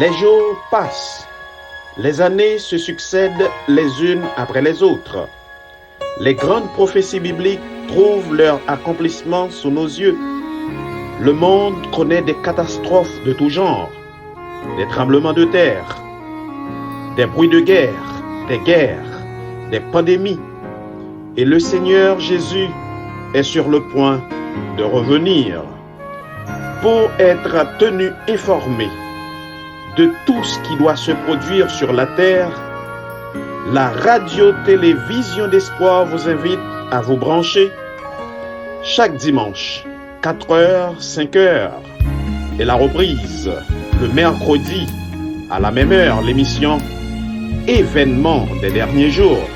Les jours passent, les années se succèdent les unes après les autres. Les grandes prophéties bibliques trouvent leur accomplissement sous nos yeux. Le monde connaît des catastrophes de tout genre, des tremblements de terre, des bruits de guerre, des pandémies. Et le Seigneur Jésus est sur le point de revenir pour être tenu informé de tout ce qui doit se produire sur la terre. La radio-télévision d'espoir vous invite à vous brancher chaque dimanche, 4h, 5h, et la reprise le mercredi à la même heure, l'émission Événements des derniers jours.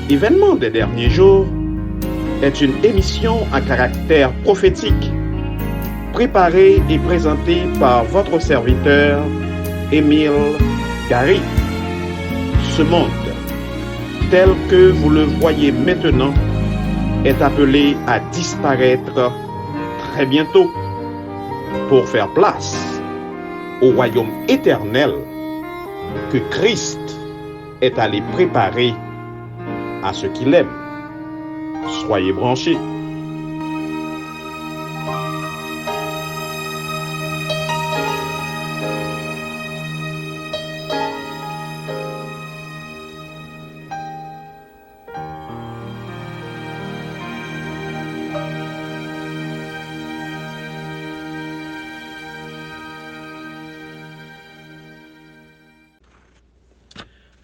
Événements des derniers jours est une émission à caractère prophétique, préparée et présentée par votre serviteur Émile Gary. Ce monde, tel que vous le voyez maintenant, est appelé à disparaître très bientôt pour faire place au royaume éternel que Christ est allé préparer à ceux qui l'aiment. Soyez branchés.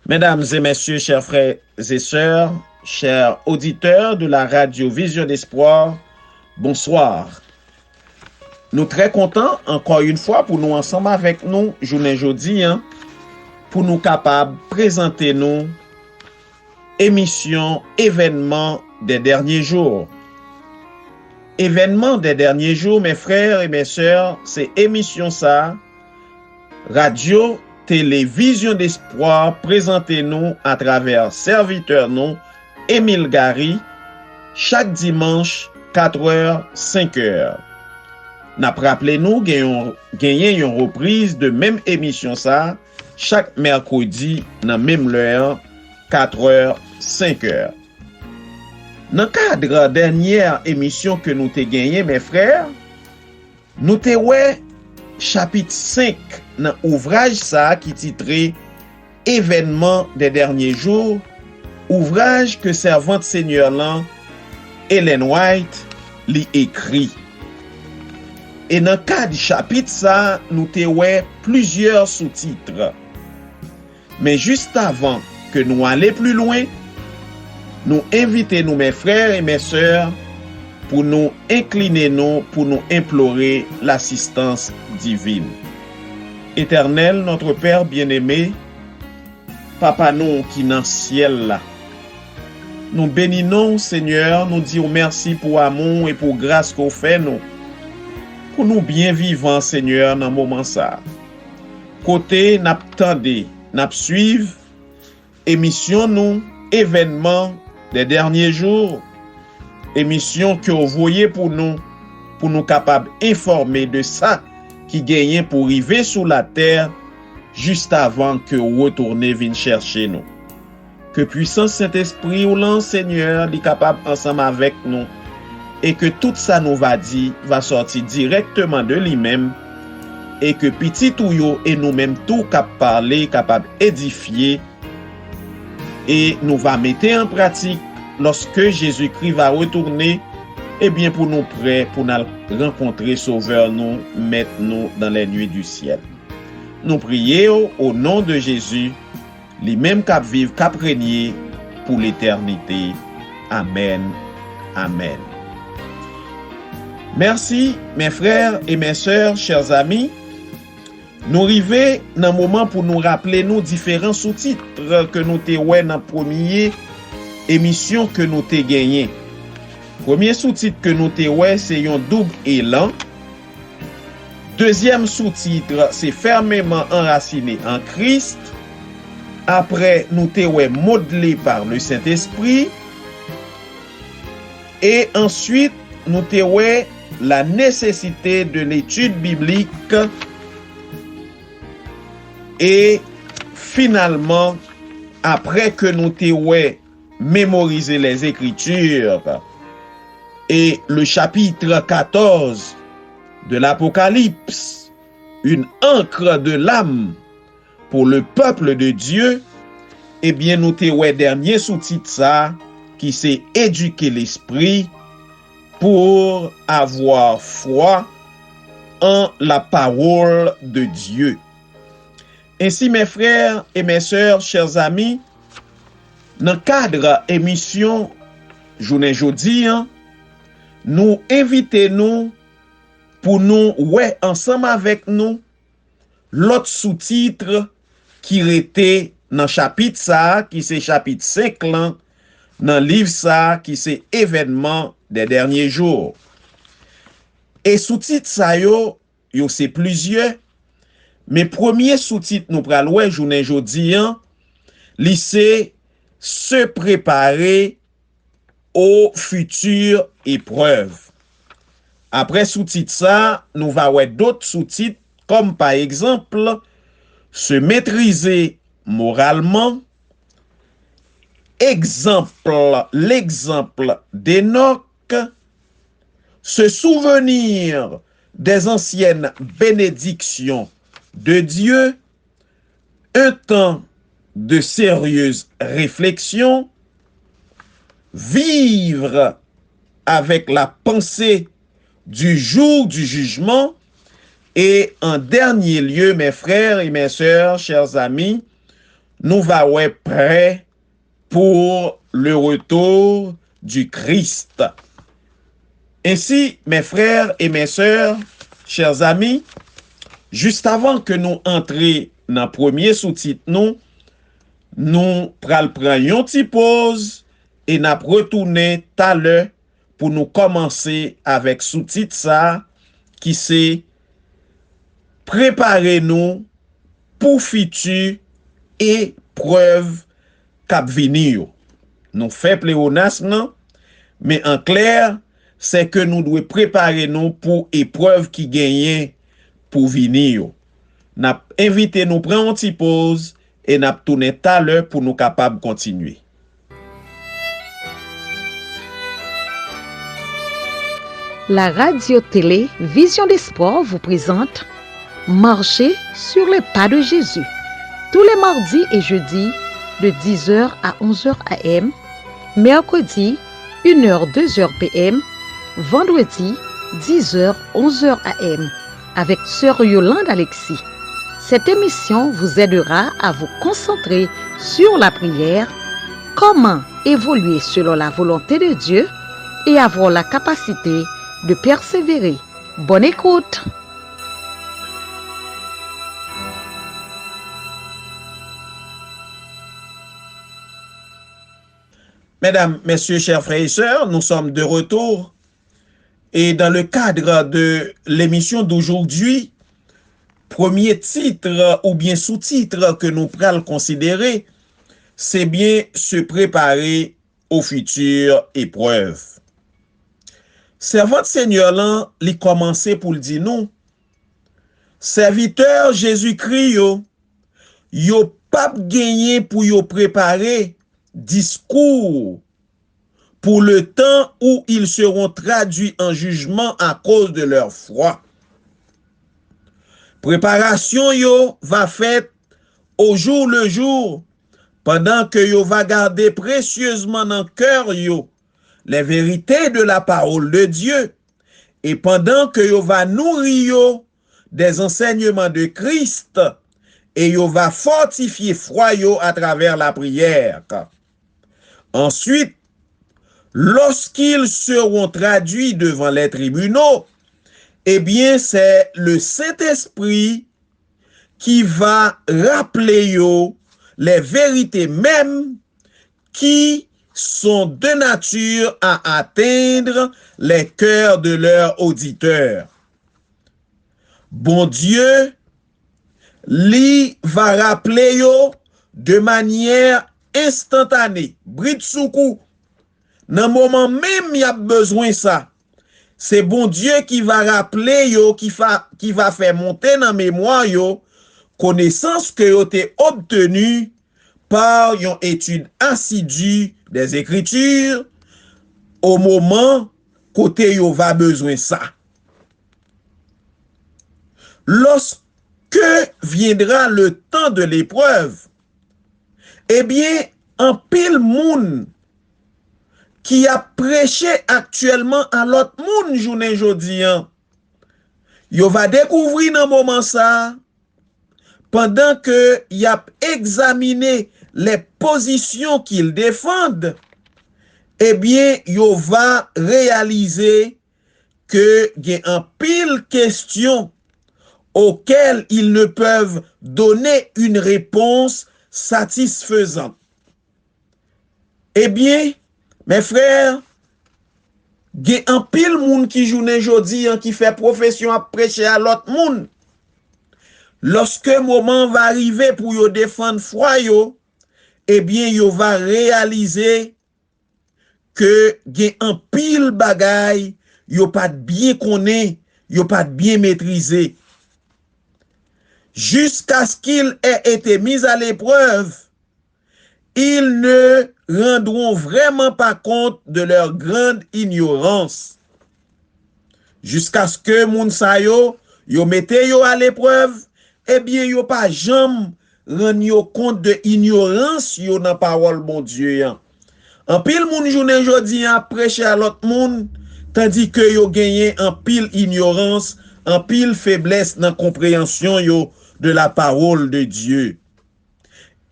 Mesdames et messieurs, chers frères et sœurs, chers auditeurs de la radio Vision d'Espoir, bonsoir. Nous très contents encore une fois pour nous ensemble avec nous, journée jeudi, pour nous capables présenter nous émission événements des derniers jours. Événements des derniers jours, mes frères et mes sœurs, c'est émission ça, radio Télévision d'Espoir, présentez-nous à travers serviteur nous, Émile Gary, chaque dimanche, 4h, 5h. N'a rappelez-nous, gagner une reprise de même émission ça, chaque mercredi, dans même l'heure, 4h, 5h. Dans le cadre dernière émission que nous t'ai gagné, mes frères, nous t'ai ouais, chapitre 5 dans ouvrage ça qui titré Événements des derniers jours, ouvrage que servante Seigneur là Ellen White li écrit. Et dans cadre chapitre ça, nous te ouais plusieurs sous-titres. Mais juste avant que nous aller plus loin, nous invitons nous mes frères et mes sœurs pour nous incliner nous, pour nous implorer l'assistance divine. Éternel, notre Père bien-aimé, Papa nous qui dans le ciel là, nous bénissons Seigneur, nous disons merci pour amour et pour grâce qu'on fait nous, pour nous bien vivants Seigneur dans le moment ça. Côté n'attendez, n'a suivre émission nous, événements des derniers jours, émission que vous voyez pour nous capables informer de ça qui gagne pour arriver sur la terre juste avant que vous retournez venir chercher nous. Que puissance Saint-Esprit ou l'Enseigneur est capable ensemble avec nous et que tout ça nous va dire va sortir directement de lui-même et que petit ou et nous-mêmes tout capable parler, capable édifier et nous va mettre en pratique lorsque Jésus-Christ va retourner, eh bien pour nous prêts pour nous rencontrer Sauveur nous, mettre nous dans les nuits du ciel. Nous prions au nom de Jésus, les mêmes cap vivre, cap régner pour l'éternité. Amen. Amen. Merci mes frères et mes sœurs, chers amis. Nous arrivons dans un moment pour nous rappeler nos différents sous-titres que nous avons dans la première émission que nous avons gagné. Premier sous-titre que nous avons, c'est un double élan. Deuxième sous-titre, c'est fermement enraciné en Christ. Après, nous avons modelé par le Saint-Esprit. Et ensuite, nous avons la nécessité de l'étude biblique Et finalement, après que nous t'ayons mémorisé les Écritures et le chapitre 14 de l'Apocalypse, une encre de l'âme pour le peuple de Dieu, eh bien nous t'ayons dernier sous-titre ça qui c'est éduquer l'esprit pour avoir foi en la parole de Dieu. Ainsi, mes frères et mes sœurs, chers amis, dans le cadre émission Journée Jodi, nous invitons pour nous, ensemble avec nous, l'autre sous-titre qui était dans chapitre ça, qui c'est chapitre 5 là, dans le livre ça, qui c'est événement des derniers jours. Et sous-titre ça yo c'est plusieurs, mais premier sous-titre nous pral ouais journée jodi c'est se préparer aux futures épreuves. Après sous-titre ça, nous va ouais d'autres sous-titres comme par exemple se maîtriser moralement, l'exemple d'Enoch, se souvenir des anciennes bénédictions de Dieu, un temps de sérieuse réflexion, vivre avec la pensée du jour du jugement, et en dernier lieu, mes frères et mes sœurs, chers amis, nous va ouais prêts pour le retour du Christ. Ainsi, mes frères et mes sœurs, chers amis, juste avant que nous entrions dans le premier sous-titre, nous pral prendre une petite pause et nous retourner tout à l'heure pour nous commencer avec sous-titre ça qui c'est préparez-nous pour futur épreuve cap venir. Nous fait pléonasme, mais en clair, c'est que nous devons préparer nous pour épreuve qui gagne pour venir. N'a invité nous prendre une petite pause et n'a tourner tout à l'heure pour nous capables de continuer. La radio-télé Vision d'Espoir vous présente Marcher sur les pas de Jésus. Tous les mardis et jeudis de 10h à 11h AM, mercredi 1h 2h PM, vendredi 10h 11h AM avec Sœur Yolande Alexis. Cette émission vous aidera à vous concentrer sur la prière, comment évoluer selon la volonté de Dieu et avoir la capacité de persévérer. Bonne écoute! Mesdames, Messieurs, chers frères et sœurs, nous sommes de retour et dans le cadre de l'émission d'aujourd'hui, premier titre ou bien sous-titre que nous pourrons considérer, c'est bien se préparer aux futures épreuves. Servant Seigneur là, il commençait pour le dire nous, serviteur Jésus-Christ yo pas gagné pour yo préparer discours pour le temps où ils seront traduits en jugement à cause de leur foi. Préparation yo va faite au jour le jour pendant que yo va garder précieusement dans cœur yo les vérités de la parole de Dieu et pendant que yo va nourrir yo des enseignements de Christ et yo va fortifier foi yo à travers la prière. Ensuite, lorsqu'ils seront traduits devant les tribunaux, eh bien, c'est le Saint-Esprit qui va rappeler yo les vérités mêmes qui sont de nature à atteindre les cœurs de leurs auditeurs. Bon Dieu, lui va rappeler yo de manière instantanée, britsoukou. Dans le moment même, il y a besoin de ça. C'est bon Dieu qui va rappeler yo, qui va faire monter dans mémoire yo, connaissance que yo te obtenue par une étude assidue des Écritures au moment côté yo va besoin ça. Lorsque viendra le temps de l'épreuve, eh bien, un pile moun qui a prêché actuellement à l'autre moun journée jodi an, yo va découvrir dans moment ça, pendant que y a examiné les positions qu'ils défendent, eh bien, yo va réaliser que y a un pile question auxquelles ils ne peuvent donner une réponse satisfaisante. Eh bien, mes frères, il y a un pile moun qui joue jodi qui fait profession à prêcher à l'autre moun. Lorsque moment va arriver pour yo défendre foi yo, eh bien yo va réaliser que y a un pile bagay yo pas bien connaît, yo pas bien maîtrisé. Jusqu'à ce qu'il ait été mis à l'épreuve, ils ne rendront vraiment pas compte de leur grande ignorance. Jusqu'à ce que moun sa yo mette yo à l'épreuve, eh bien yo pas jamais rend yo compte de ignorance yo dans parole bon Dieu. En pile moun journée jodi a prêcher à l'autre moun, tandis que yo gagné en pile ignorance, en pile faiblesse dans compréhension yo de la parole de Dieu.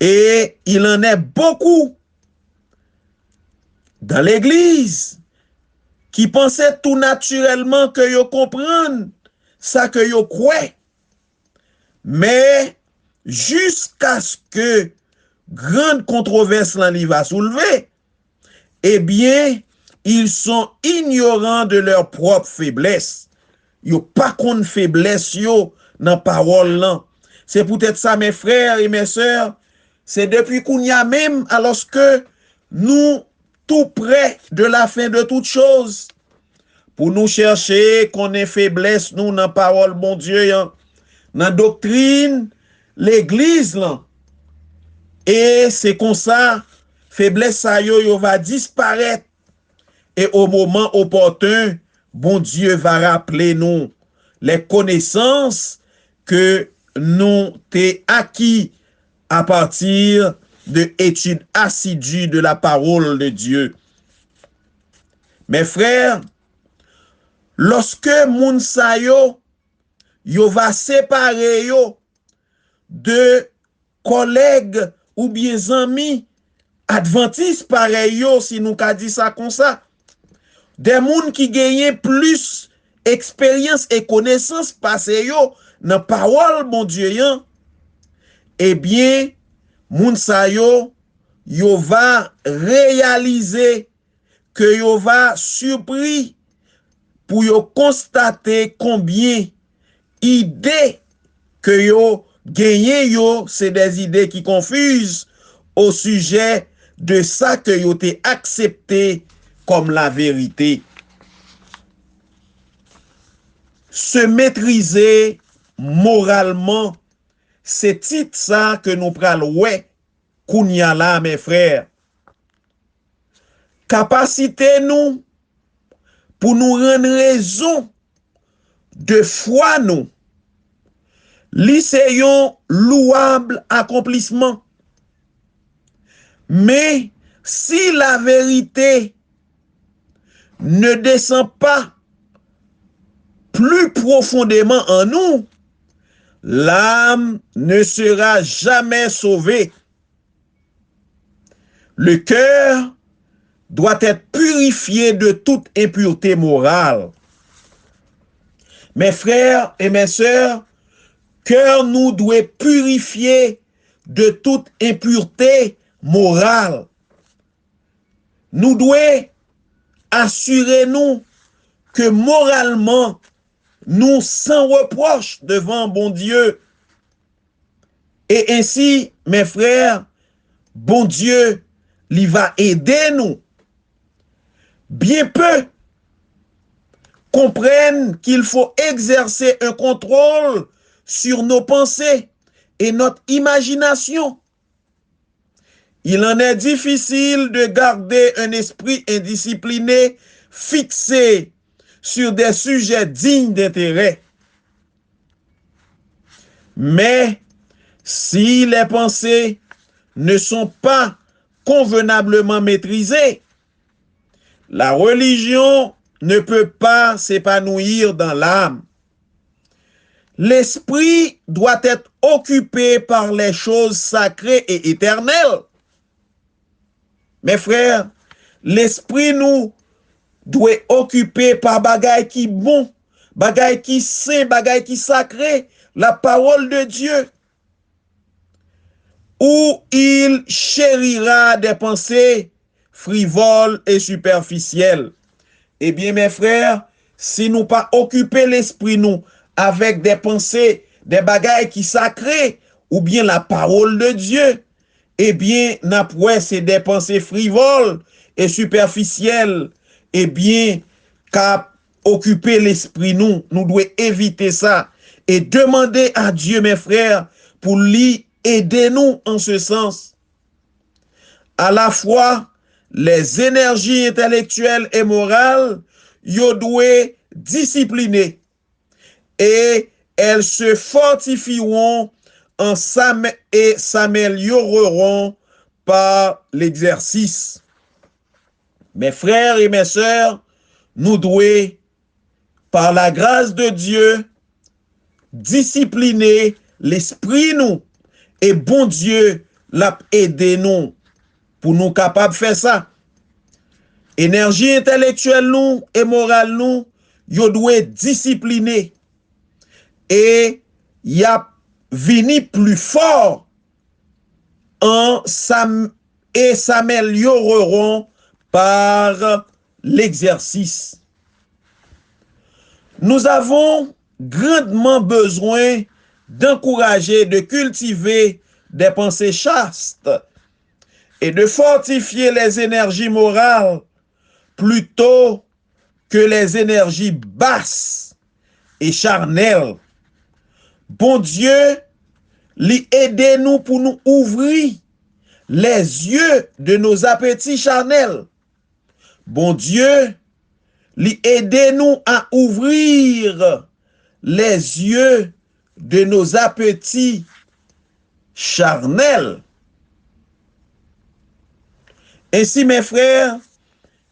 Et il en est beaucoup dans l'église qui pensaient tout naturellement que yo comprennent ça que yo croient. Mais jusqu'à ce que grande controverse l'en va soulever, eh bien, ils sont ignorants de leur propre faiblesse. Yo pas qu'on faiblesse yo dans parole là. C'est peut-être ça, mes frères et mes sœurs, c'est depuis qu'on y a même, alors que nous, tout près de la fin de toutes choses, pour nous chercher qu'on ait faiblesse, nous, dans la parole, bon Dieu, dans la doctrine, l'église, là. Et c'est comme ça, faiblesse, ça yo va disparaître. Et au moment opportun, bon Dieu va rappeler nous les connaissances que nous t'es acquis à partir de études assidues de la parole de Dieu. Mes frères, lorsque moun sa yo va séparer yo de collègues ou bien amis adventistes pareil yo, si nous ka dit ça comme ça, des moun qui gagnent plus expérience et connaissance passé yo dans parole mon Dieu yan, eh bien moun sa yo va réaliser que yo va surpris pour yo constater combien idées que yo gagné yo, c'est des idées qui confusent au sujet de ça que yo t'ai accepté comme la vérité. Se maîtriser moralement, c'est titre ça que nous pral ouais kounya la mes frères. Capacité nous pour nous rendre raison de foi nous. Lycéon louable accomplissement. Mais si la vérité ne descend pas plus profondément en nous, l'âme ne sera jamais sauvée. Le cœur doit être purifié de toute impureté morale. Mes frères et mes sœurs, cœur nous doit purifier de toute impureté morale. Nous devons assurer nous que moralement, nous sans reproche devant bon Dieu. Et ainsi, mes frères, bon Dieu, il va aider nous. Bien peu comprennent qu'il faut exercer un contrôle sur nos pensées et notre imagination. Il en est difficile de garder un esprit indiscipliné fixé sur des sujets dignes d'intérêt. Mais si les pensées ne sont pas convenablement maîtrisées, la religion ne peut pas s'épanouir dans l'âme. L'esprit doit être occupé par les choses sacrées et éternelles. Mes frères, l'esprit nous doit occuper par bagay qui bon, bagay qui saint, bagay qui sacré, la parole de Dieu. Où il chérira des pensées frivoles et superficielles. Eh bien, mes frères, si nous pas occuper l'esprit nous avec des pensées, des bagailles qui sacrées, ou bien la parole de Dieu, eh bien, c'est des pensées frivoles et superficielles. Eh bien, qu'à occuper l'esprit nous devons éviter ça et demander à Dieu, mes frères, pour lui aider nous en ce sens. À la fois, les énergies intellectuelles et morales, yo doué discipliner et elles se fortifieront et s'amélioreront par l'exercice. Mes frères et mes sœurs, nous devons, par la grâce de Dieu, discipliner l'esprit nous. Et bon Dieu l'a aidé nous pour nous capables de faire ça. Énergie intellectuelle nous et morale nous, yo doit discipliner. Et y a vini plus fort et s'amélioreront par l'exercice. Nous avons grandement besoin d'encourager, de cultiver des pensées chastes et de fortifier les énergies morales plutôt que les énergies basses et charnelles. Bon Dieu, lui aidez-nous pour nous ouvrir les yeux de nos appétits charnels. Bon Dieu, lui aidez-nous à ouvrir les yeux de nos appétits charnels. Ainsi, mes frères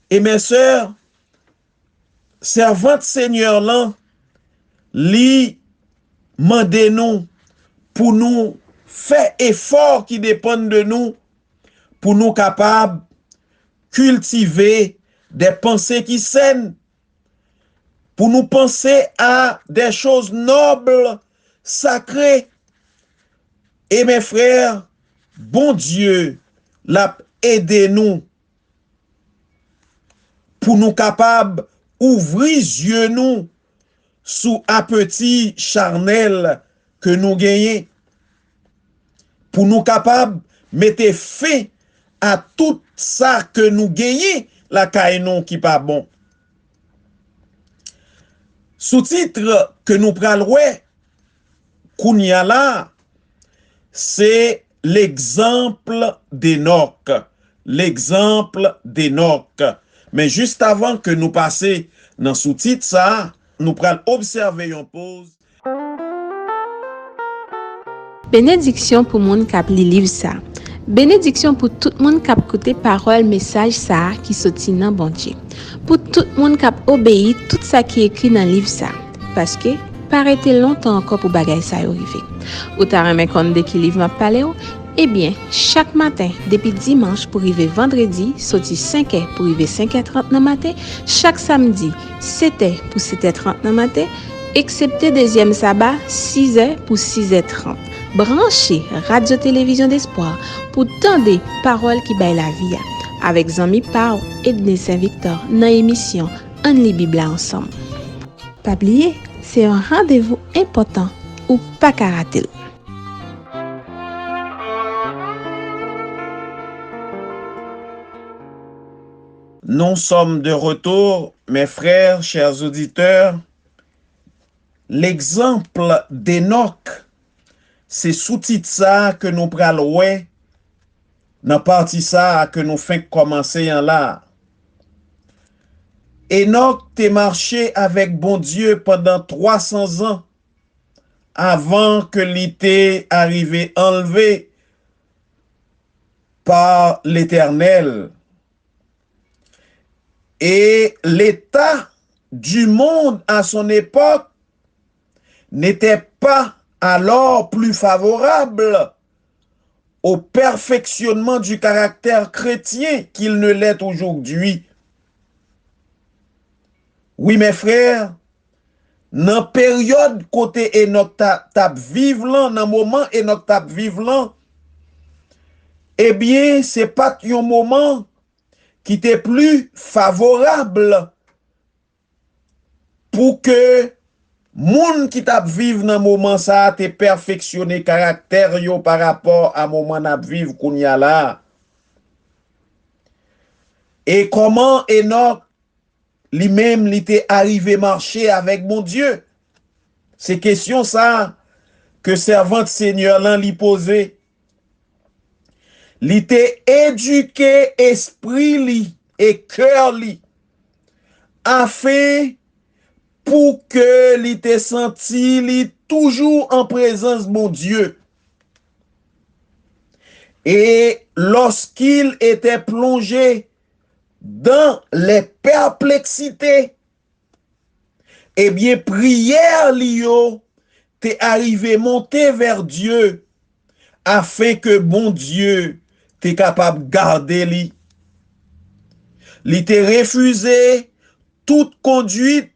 et mes sœurs, servantes Seigneur là, li mandez-nous pour nous faire effort qui dépendent de nous, pour nous capables cultiver des pensées qui saines, pour nous penser à des choses nobles, sacrées. Et mes frères, bon Dieu l'a aidé nous pour nous capables ouvrir yeux nous sous appétit charnel que nous gagnons, pour nous capables mettre fin à tout ça que nous gagnons la caïnon qui pas bon. Sous-titre que nous prenons kounya là, c'est l'exemple d'Enoch. L'exemple d'Enoch. Mais juste avant que nous passions dans sous-titre ça, nous prenons observer une pause. Bénédiction pour moun kap li liv ça. Bénédiction pour tout monde kap koute parole message ça qui sorti nan bon Dieu. Pour tout monde kap obéi tout ça qui écrit dans livre ça. Parce que paraît longtemps encore pour bagay ça arriver. Ou ta remen konn de ki liv m'a parlé ou? Eh bien, chaque matin, depuis dimanche pour arriver vendredi, sorti 5h pour arriver 5h30 dans matin, chaque samedi, 7h pour 7h30 dans matin, excepté deuxième sabbat, 6h pour 6h30. Branchez Radio-Télévision d'Espoir pour tant de paroles qui baillent la vie avec Zami Pau et Denis Saint-Victor dans l'émission On lit Bible ensemble. Pas oublier, c'est un rendez-vous important ou pas qu'à rater. Nous sommes de retour, mes frères, chers auditeurs. L'exemple d'Enoch, c'est sous-titre ça que nous pral ouais dans partie ça que nous fin commencer en là. Enoch t'est marché avec bon Dieu pendant 300 ans avant que l'été arrivé enlevé par l'Éternel. Et l'état du monde à son époque n'était pas alors plus favorable au perfectionnement du caractère chrétien qu'il ne l'est aujourd'hui. Oui, mes frères, dans période côté Enoch tap vive là, dans moment Enoch tap vive là, eh bien, c'est pas un moment qui était plus favorable pour que moun qui tap vive dans moment ça te perfectionné caractère yo par rapport à moment n'a vive qu'on y a là. Et comment Enoch lui-même il était arrivé marcher avec mon Dieu? C'est question ça que servante Seigneur là lui posait. Il était éduqué esprit li et cœur li afin pour que il était senti li toujours en présence de mon Dieu. Et lorsqu'il était plongé dans les perplexités, eh bien, prière Lio t'est arrivé monter vers Dieu afin que bon Dieu t'est capable de garder li. Li t'est refusé toute conduite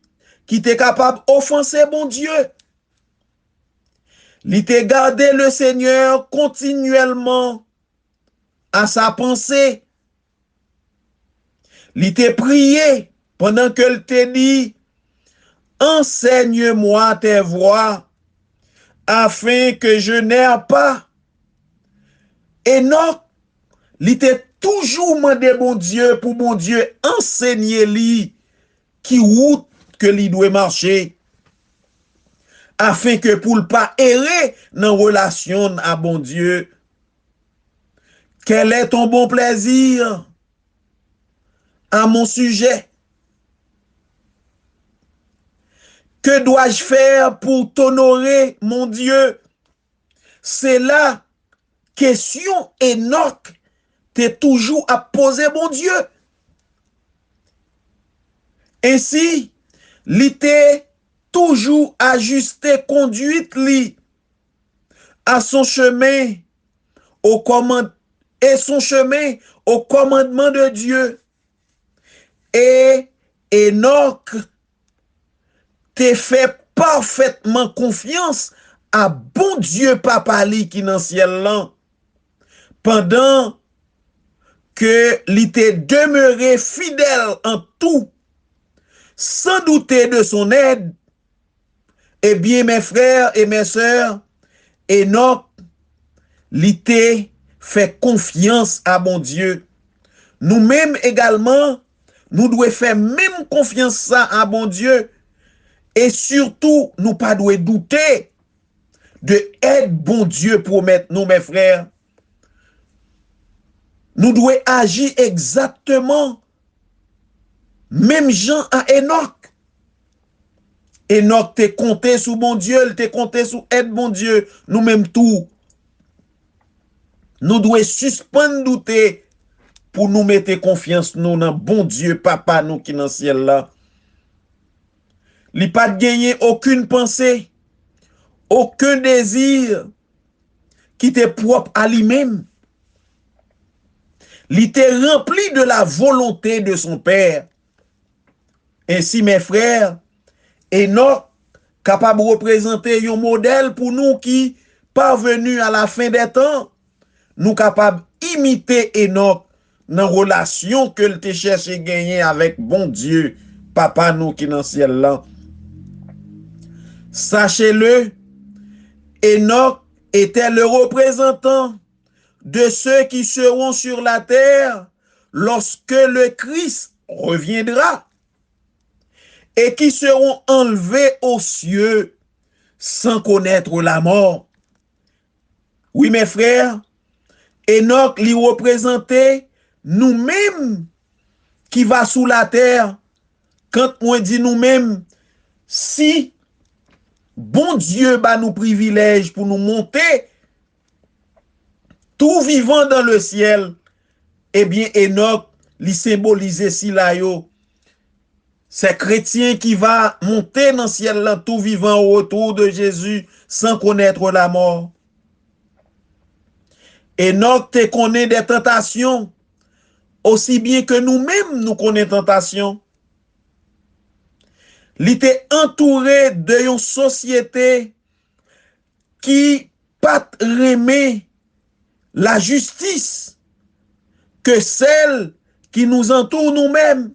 qui t'est capable d'offenser bon Dieu. Li t'est gardé le Seigneur continuellement à sa pensée. Li t'est prié pendant qu'elle t'a dit enseigne-moi tes voies afin que je n'erre pas. Enoch, li t'est toujours demandé bon Dieu pour bon Dieu enseigner lui qui route que li doit marcher afin que pour ne pas errer dans relation à bon Dieu. Quel est ton bon plaisir à mon sujet? Que dois-je faire pour t'honorer, mon Dieu? C'est la question Enoch t'es toujours à poser, mon Dieu. Ainsi, il t'est toujours ajusté conduite li à son chemin au commandement et son chemin au commandement de Dieu. Et Enoch t'es fait parfaitement confiance à bon Dieu papa li qui dans ciel là pendant que il t'est demeuré fidèle en tout sans douter de son aide. Eh bien mes frères et mes sœurs, Enoch il t'est fait confiance à bon Dieu. Nous-mêmes également nous devons faire même confiance ça à bon Dieu. Et surtout, nous pas devons douter de aide bon Dieu promet nous, mes frères. Nous devons agir exactement même Jean à Enoch. Enoch t'es compté sous bon Dieu, il t'est compté sous aide bon Dieu. Nous-mêmes tout. Nous devons suspendre douter pour nous mettre confiance nous dans bon Dieu papa nous qui dans le ciel là. Il pas de gagner aucune pensée, aucun désir qui t'est propre à lui-même. Il était rempli de la volonté de son Père. Ainsi, mes frères, Enoch capable de représenter un modèle pour nous qui, parvenus à la fin des temps, nous capables d'imiter Enoch dans la relation que te cherche gagner avec bon Dieu, papa nous qui dans le ciel là. Sachez-le, Enoch était le représentant de ceux qui seront sur la terre lorsque le Christ reviendra et qui seront enlevés aux cieux sans connaître la mort. Oui, mes frères, Enoch lui représentait nous-mêmes qui va sous la terre. Quand on dit nous-mêmes, si bon Dieu bah nous privilège pour nous monter tout vivant dans le ciel, eh bien Enoch lui symbolisait si là yo. C'est chrétien qui va monter dans le ciel là, tout vivant au retour de Jésus sans connaître la mort. Enoch te connaît des tentations aussi bien que nous-mêmes nous connaissons tentation. Il était entouré d'une société qui pas remet la justice que celle qui nous entoure nous-mêmes.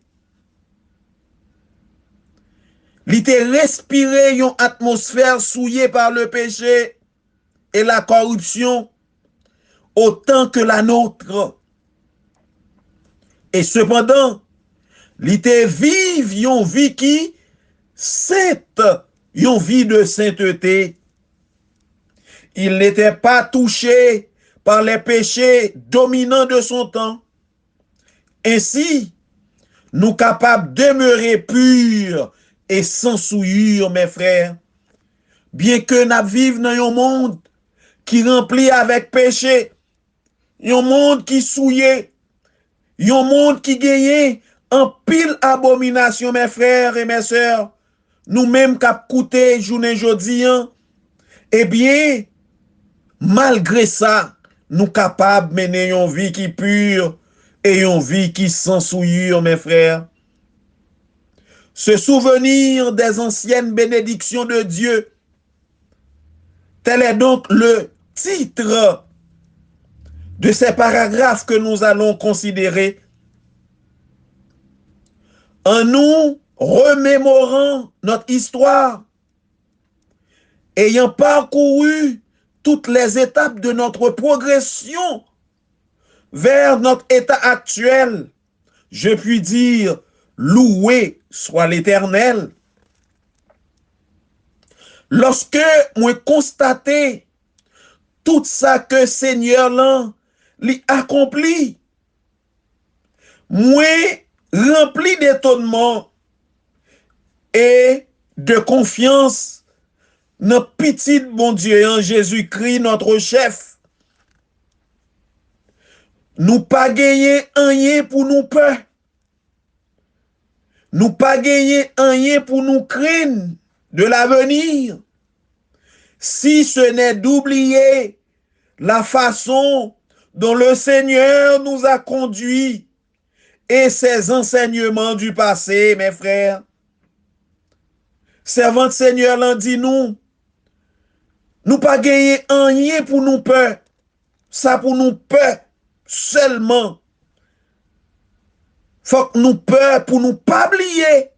Il était respiré une atmosphère souillée par le péché et la corruption autant que la nôtre. Et cependant, il était vive une vie qui sainte, une vie de sainteté. Il n'était pas touché par les péchés dominants de son temps. Ainsi, nous capables de demeurer purs et sans souillure, mes frères. Bien que nous vivions dans un monde qui rempli avec péché, un monde qui souillé, un monde qui gagne en pile abomination, mes frères et mes sœurs, nous-mêmes qui avons coûté journée jodi, eh bien, malgré ça, nous capables de mener une vie qui pure et une vie qui sans souillure, mes frères. Se souvenir des anciennes bénédictions de Dieu, tel est donc le titre de ces paragraphes que nous allons considérer. En nous remémorant notre histoire, ayant parcouru toutes les étapes de notre progression vers notre état actuel, je puis dire, loué soit l'Éternel. Lorsque moi constaté tout ça que Seigneur l'an lui accompli, moi rempli d'étonnement et de confiance dans petit bon Dieu en Jésus-Christ notre chef. Nous pas gagner rien pour nous peur. Nous pas gagner rien pour nous craindre de l'avenir. Si ce n'est d'oublier la façon dont le Seigneur nous a conduits et ses enseignements du passé, mes frères. Servant de Seigneur l'en dit nous pas gagner rien pour nous peur. Ça pour nous peur seulement. Faut que nous peur pour nous pas oublier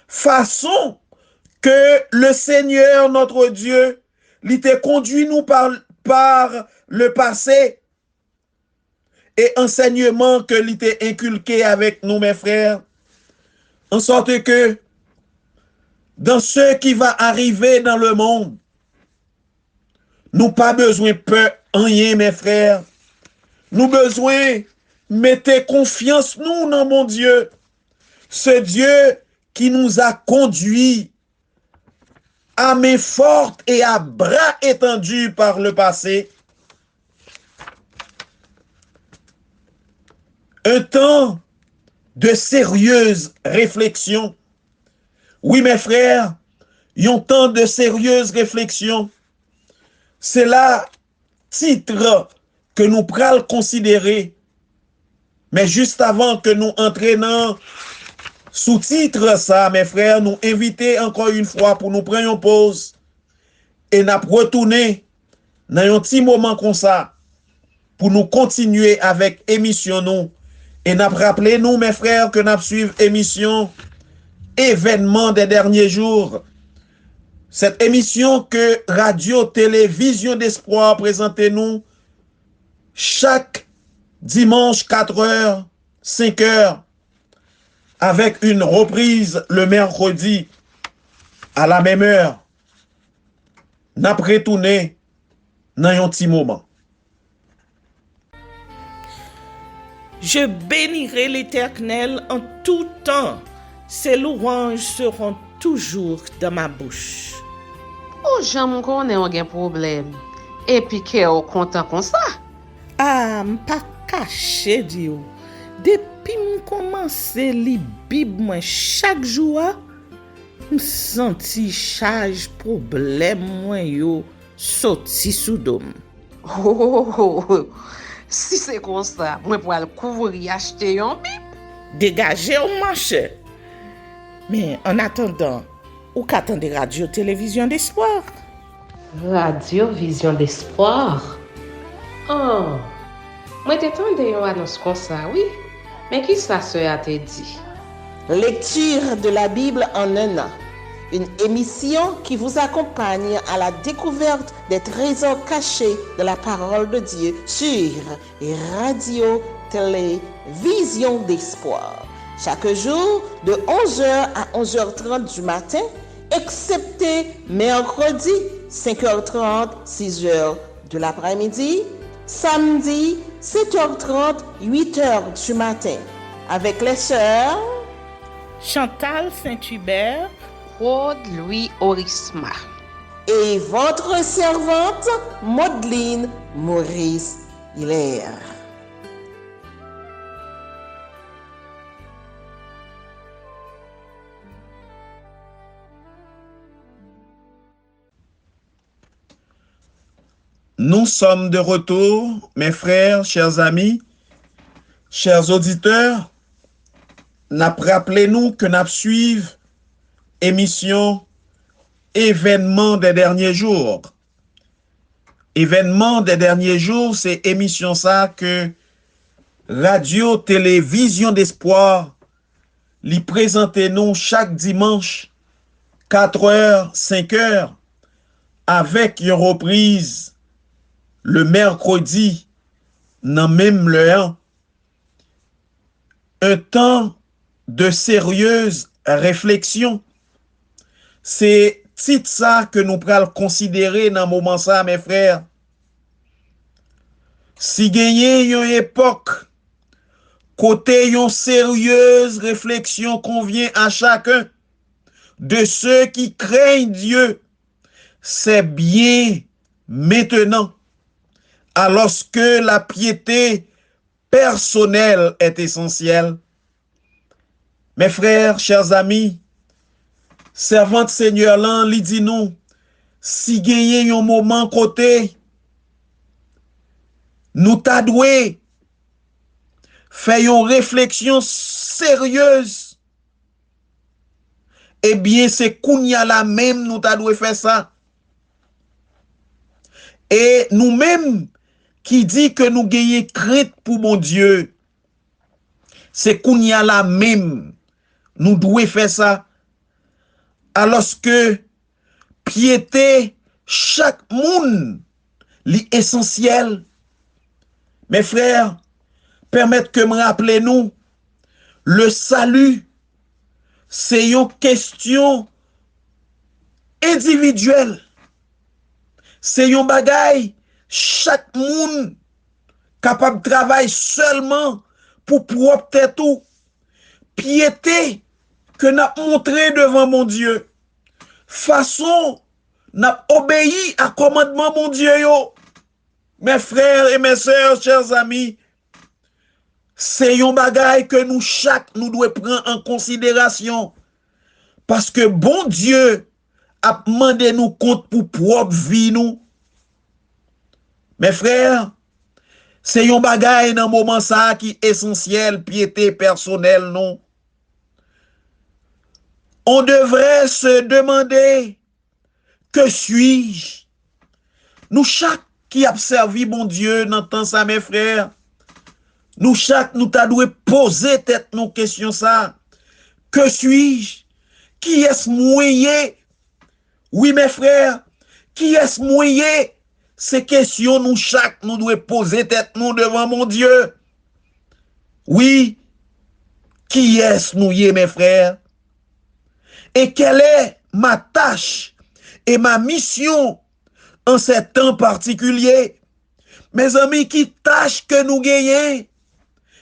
façon que le Seigneur notre Dieu l'était conduit nous par le passé et enseignement que l'était inculqué avec nous, mes frères, en sorte que dans ce qui va arriver dans le monde, nous pas besoin peur rien, mes frères. Nous besoin mettre confiance nous dans mon Dieu, ce Dieu qui nous a conduits à main forte et à bras étendus par le passé. Un temps de sérieuse réflexion. Oui, mes frères, un temps de sérieuse réflexion. C'est là titre que nous pral considérer. Mais juste avant que nous entraînons sous-titre ça, mes frères, nous inviter encore une fois pour nous prendre une pause et nous retourner dans un petit moment comme ça pour nous continuer avec émission nous et nous rappeler nous, mes frères, que nous suivons émission événement des derniers jours. Cette émission que Radio Télévision d'Espoir présente nous chaque dimanche 4h, 5h, avec une reprise le mercredi à la même heure. N'a retourné dans un petit moment. Je bénirai l'Éternel en tout temps. Ses louanges seront toujours dans ma bouche. Ou j'aime qu'on ait un problème. Et puis qu'elle est content comme ça. Ah, m'pas caché Dieu. Depuis m'commence li Bib moi chaque jour, m'senti charge problème moi yo sorti sous dôme. Si c'est comme ça, moi pour aller couvrir acheter un bib. Dégagez au marché. Mais en attendant, ou qu'attendez radio télévision d'espoir? Radio Vision d'Espoir. Oh, moi t'attendais une annonce comme ça, oui. Mais qui ça a te dit? Lecture de la Bible en un an. Une émission qui vous accompagne à la découverte des trésors cachés de la parole de Dieu sur Radio Télé Vision d'Espoir. Chaque jour de 11h à 11h30 du matin, excepté mercredi 5h30, 6h de l'après-midi, samedi 7h30, 8h du matin, avec les sœurs Chantal Saint-Hubert, Claude Louis Orisma. et votre servante Maudeline Maurice Hilaire. Nous sommes de retour, mes frères, chers amis, chers auditeurs. Rappelez-nous que nous suivons émission Événements des derniers jours. Événements des derniers jours, c'est émission ça que Radio Télévision d'Espoir lui présente nous chaque dimanche 4h, 5h avec une reprise le mercredi dans même l'heure. Un temps de sérieuse réflexion. C'est titre ça que nous prenons considérer dans moment ça, mes frères. Si gagné une époque, côté une sérieuse réflexion convient à chacun de ceux qui craignent Dieu, c'est bien maintenant, alors que la piété personnelle est essentielle. Mes frères, chers amis, servante Seigneur là, li dit nous, si gagné un moment côté, nous t'a doué faire une réflexion sérieuse. Eh bien, c'est kounya la même nous t'a doué faire ça. Et nous-mêmes qui dit que nous gagnons crainte pour mon Dieu, c'est kounya la même nous devons faire ça. Alors que piété chaque monde est essentiel. Mes frères, permettez que me rappelez nous, le salut, c'est une question individuelle. C'est un bagay, chaque monde capable de travailler seulement pour propre tout. Piété que n'a montré devant mon Dieu. Façon n'a obéi à commandement mon Dieu yo. Mes frères et mes sœurs, chers amis, c'est un bagay que nous chaque nous devons prendre en considération. Parce que bon Dieu a demandé nous compte pour propre vie nous. Mes frères, c'est un bagay dans moment ça qui est essentiel, piété personnelle non. On devrait se demander, que suis-je? Nous chaque qui a servi mon Dieu n'entend ça mes frères. Nous chaque nous t'a dû poser tête nos questions ça. Que suis-je? Qui est-ce moyen? Oui mes frères, qui est-ce moyen? Ces questions nous chaque nous devons poser tête nous devant mon Dieu. Oui, qui est-ce nous mes frères? Et quelle est ma tâche et ma mission en ces temps particuliers. Mes amis, qui tâche que nous gagnons,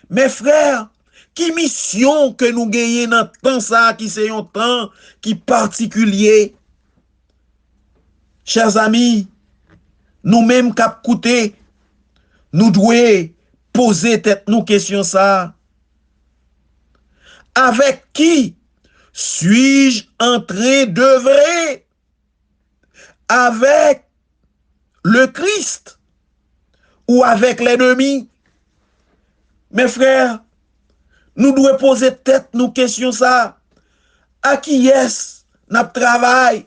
mes frères, qui mission que nous gagnons dans le temps ça, qui c'est un temps qui particulier. Chers amis, nous-mêmes cap coûter, nous devons poser tête nous question ça. Avec qui suis-je en train d'œuvrer? Avec le Christ ou avec l'ennemi? Mes frères, nous devons poser tête nous question ça. À qui est-ce notre travail?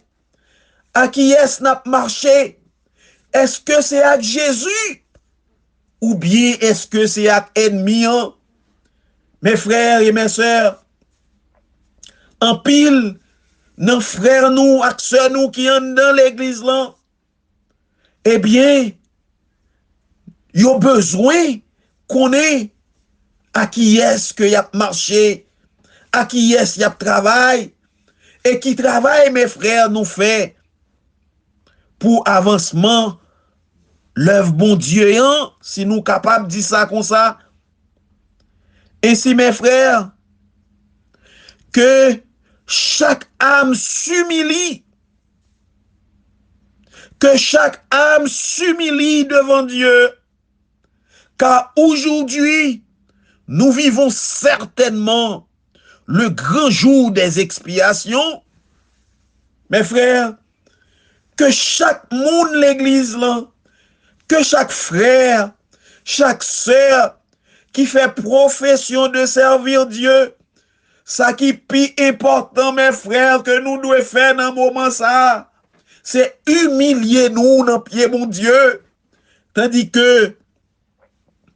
À qui est-ce notre marché? Est-ce que c'est avec Jésus? Ou bien est-ce que c'est avec ennemi? Mes frères et mes sœurs, en pile, nos frères nous, ak sœurs nous qui sont dans l'église là, eh bien, ils ont besoin qu'on ait à qui est-ce qu'il y a marché, à qui est-ce qu'il y a travail, et qui travail, mes frères, nous fait pour avancement l'œuvre bon Dieu, hein, si nous capables de dire ça comme ça. Ainsi, mes frères, que chaque âme s'humilie, que chaque âme s'humilie devant Dieu, car aujourd'hui, nous vivons certainement le grand jour des expiations. Mes frères, que chaque monde l'église là, que chaque frère, chaque sœur qui fait profession de servir Dieu, ça qui est plus important, mes frères, que nous devons faire dans le moment ça, c'est humilier nous dans le pied mon Dieu, tandis que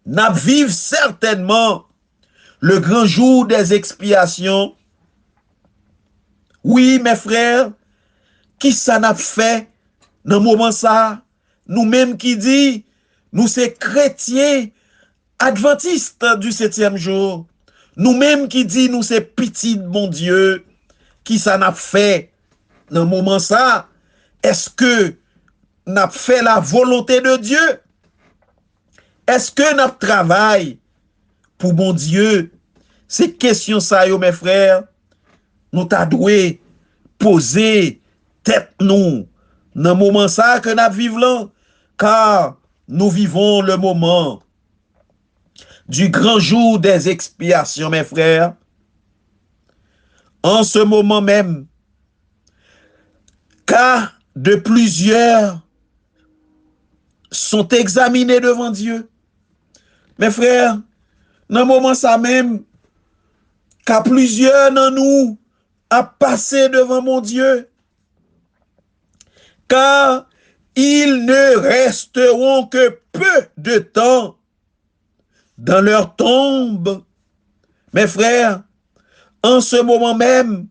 nous vivons certainement le grand jour des expiations. Oui, mes frères, qui ça n'a fait dans le moment ça? Nous-mêmes qui dit, nous c'est chrétiens adventistes du 7e jour. Nous-mêmes qui dit, nous c'est petit mon Dieu. Qui ça n'a fait dans le moment ça? Est-ce que n'a fait la volonté de Dieu? Est-ce que n'a travail pour mon Dieu? Ces questions ça, yo, mes frères, nous t'a doué poser tête nous dans le moment ça que nous vivons là, car nous vivons le moment du grand jour des expiations, mes frères. En ce moment même, cas de plusieurs sont examinés devant Dieu. Mes frères, dans le moment ça même, qu'à plusieurs dans nous a passé devant mon Dieu, car ils ne resteront que peu de temps dans leur tombe. Mes frères, en ce moment même,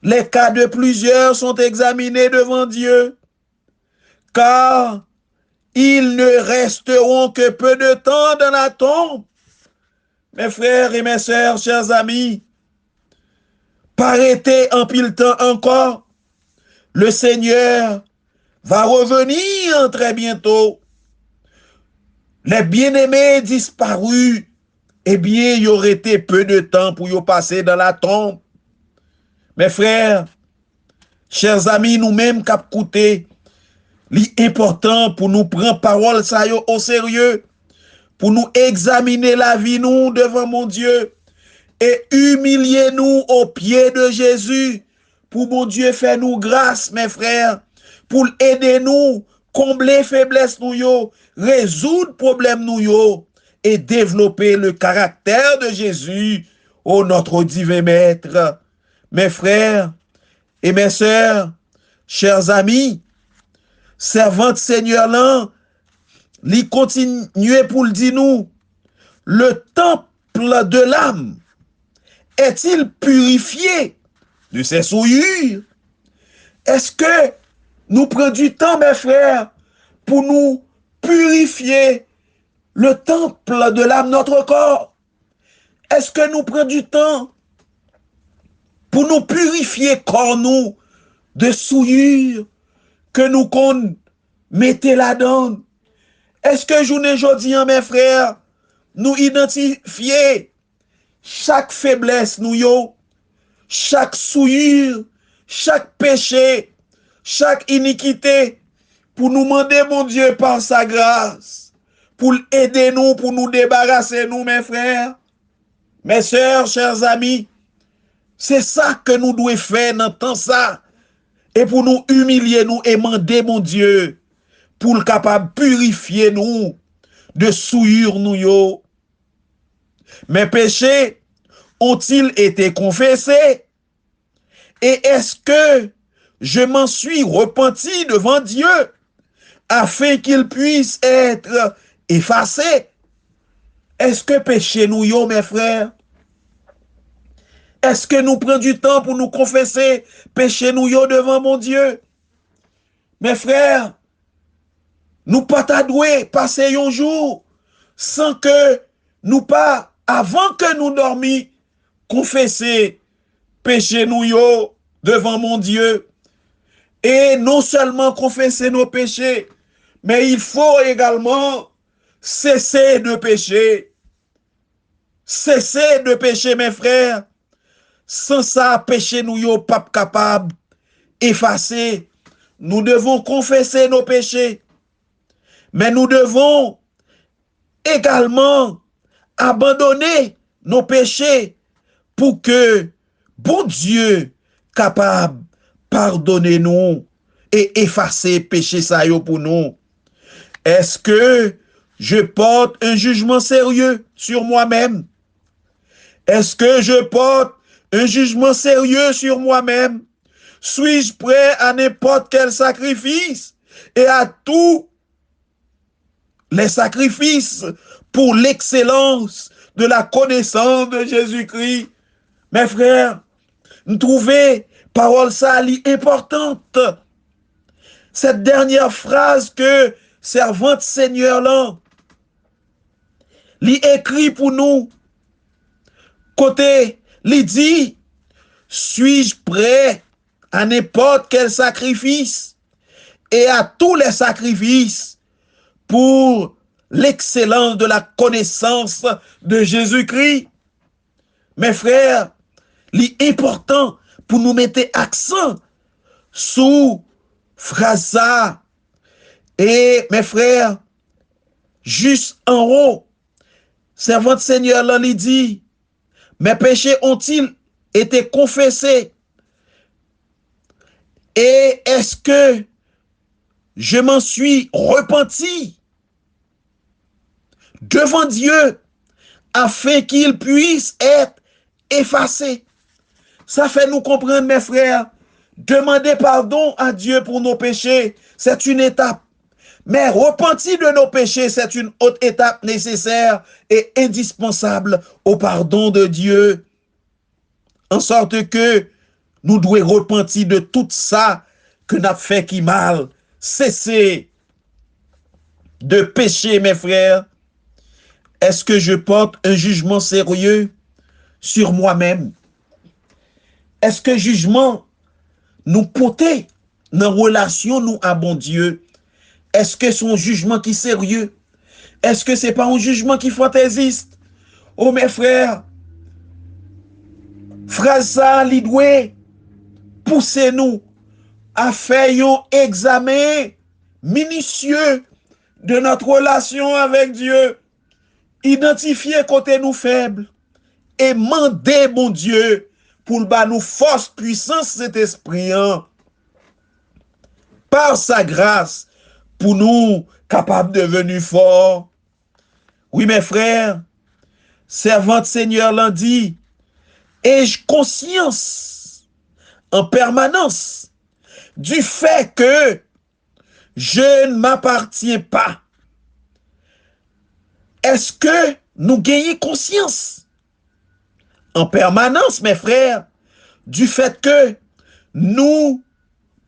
les cas de plusieurs sont examinés devant Dieu, car ils ne resteront que peu de temps dans la tombe. Mes frères et mes sœurs, chers amis, pas arrêter en pile temps encore, le Seigneur va revenir très bientôt. Les bien-aimés disparus, eh bien, il y aurait été peu de temps pour y passer dans la tombe. Mes frères, chers amis, nous-mêmes cap coûté, l'important pour nous prendre parole ça yo au sérieux, pour nous examiner la vie nous devant mon Dieu et humilier nous aux pieds de Jésus, pour mon Dieu faire nous grâce, mes frères, pour aider nous, combler faiblesse nous yo, résoudre problème nous yo, et développer le caractère de Jésus, ô notre divin maître. Mes frères et mes sœurs, chers amis, servante Seigneur là, li continue pour le dire nous, le temple de l'âme est-il purifié de ses souillures? Est-ce que nous prenons du temps, mes frères, pour nous purifier le temple de l'âme, notre corps? Est-ce que nous prenons du temps pour nous purifier corps nous de souillures que nous connaissons mettez la donne. Est-ce que journée jodi, mes frères, nous identifier chaque faiblesse nous yo, chaque souillure, chaque péché, chaque iniquité, pour nous demander, mon Dieu, par sa grâce, pour aider nous, pour nous débarrasser, nous, mes frères, mes sœurs, chers amis. C'est ça que nous devons faire dans temps ça. Et pour nous humilier, nous, et demander, mon Dieu, pour le capable purifier nous de souillure nous yo. Mes péchés ont-ils été confessés? Et est-ce que je m'en suis repenti devant Dieu afin qu'il puisse être effacé? Est-ce que péché nous yo, mes frères? Est-ce que nous prenons du temps pour nous confesser péché nous yo devant mon Dieu? Mes frères, nous pas doué passer un jour sans que nous pas, avant que nous dormions, confesser péché nous yo devant mon Dieu. Et non seulement confesser nos péchés, mais il faut également cesser de pécher. Cesser de pécher, mes frères. Sans ça, péché nous yo pas capable effacer. Nous devons confesser nos péchés. Mais nous devons également abandonner nos péchés pour que bon Dieu capable pardonner nous et effacer péché ça yo pour nous. Est-ce que je porte un jugement sérieux sur moi-même? Est-ce que je porte un jugement sérieux sur moi-même? Suis-je prêt à n'importe quel sacrifice et à tous les sacrifices pour l'excellence de la connaissance de Jésus-Christ? Mes frères, nous trouvons parole ça importante. Cette dernière phrase que servante Seigneur là, li écrit pour nous, côté, li dit, suis-je prêt à n'importe quel sacrifice et à tous les sacrifices pour l'excellence de la connaissance de Jésus-Christ? Mes frères, l'important pour nous mettre accent sous phrase ça. Et mes frères, juste en haut, servante Seigneur là, il dit, mes péchés ont-ils été confessés? Et est-ce que je m'en suis repenti devant Dieu afin qu'il puisse être effacé? Ça fait nous comprendre, mes frères, demander pardon à Dieu pour nos péchés, c'est une étape. Mais repentir de nos péchés, c'est une autre étape nécessaire et indispensable au pardon de Dieu. En sorte que nous devons repentir de tout ça que nous avons fait qui mal. Cesser de pécher, mes frères. Est-ce que je porte un jugement sérieux sur moi-même? Est-ce que jugement nous porter dans relation nous à bon Dieu? Est-ce que c'est un jugement qui est sérieux? Est-ce que c'est pas un jugement qui fantaisiste? Oh mes frères, phrase ça, li doit pousser nous à faire un examen minutieux de notre relation avec Dieu, identifier côté nous faibles et demander mon Dieu pour nous force, puissance cet esprit hein, par sa grâce pour nous capables de devenir forts. Oui mes frères, servante Seigneur l'a dit, ai-je conscience en permanence du fait que je ne m'appartiens pas? Est-ce que nous gagnons conscience en permanence, mes frères, du fait que nous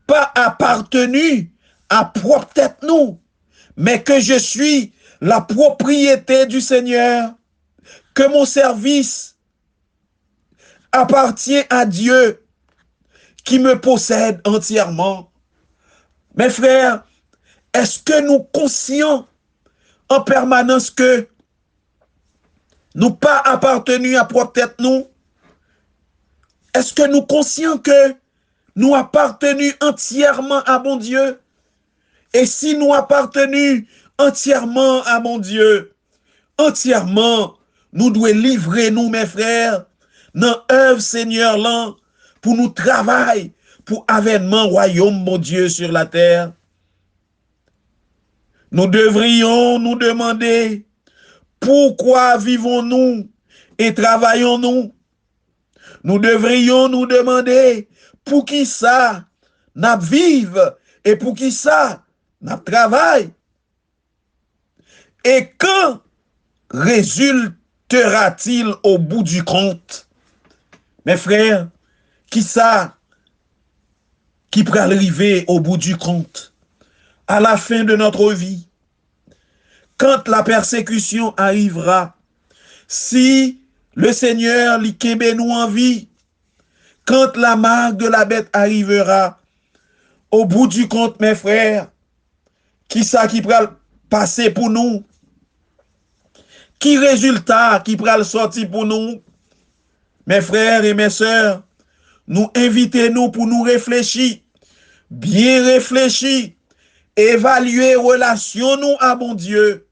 pas appartenus à propre tête nous, mais que je suis la propriété du Seigneur, que mon service appartient à Dieu qui me possède entièrement? Mes frères, Est-ce que nous conscients en permanence que nous pas appartenu à propre tête nous? Est-ce que nous conscients que nous appartenu entièrement à mon Dieu? Et si nous appartenu entièrement à mon Dieu, entièrement, nous devons livrer nous, mes frères, dans l'œuvre Seigneur là, pour nous travailler, pour avènement royaume, mon Dieu, sur la terre. Nous devrions nous demander pourquoi vivons-nous et travaillons-nous. Nous devrions nous demander pour qui ça n'a vive et pour qui ça n'a travail. Et quand résultera-t-il au bout du compte? Mes frères, qui ça qui pourra arriver au bout du compte? À la fin de notre vie, quand la persécution arrivera, si le Seigneur li kembe nous en vie, quand la marque de la bête arrivera, au bout du compte, mes frères, qui ça qui pourra passer pour nous? Qui résultat qui pourra sortir pour nous? Mes frères et mes sœurs, nous invitez-nous pour nous réfléchir, bien réfléchir, évaluer relation nous à mon Dieu,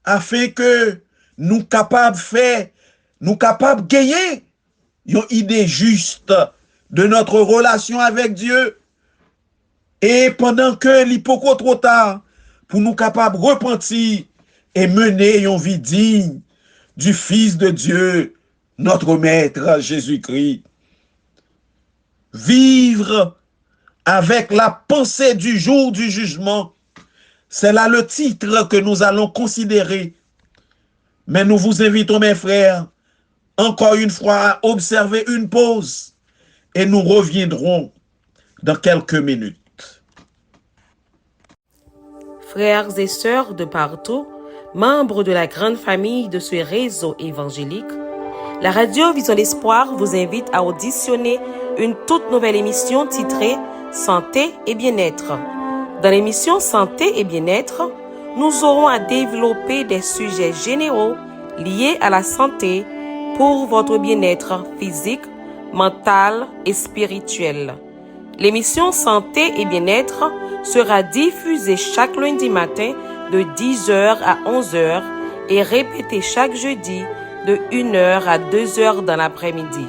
afin que nous capables faire, nous capables gagner une idée juste de notre relation avec Dieu. Et pendant que l'hypocrite trop tard, pour nous capables repentir et mener une vie digne du Fils de Dieu, notre Maître Jésus-Christ. Vivre avec la pensée du jour du jugement, c'est là le titre que nous allons considérer. Mais nous vous invitons, mes frères, encore une fois à observer une pause et nous reviendrons dans quelques minutes. Frères et sœurs de partout, membres de la grande famille de ce réseau évangélique, la radio Vision d'Espoir vous invite à auditionner une toute nouvelle émission titrée Santé et bien-être. Dans l'émission Santé et bien-être, nous aurons à développer des sujets généraux liés à la santé pour votre bien-être physique, mental et spirituel. L'émission Santé et bien-être sera diffusée chaque lundi matin de 10h à 11h et répétée chaque jeudi de 1h à 2h dans l'après-midi.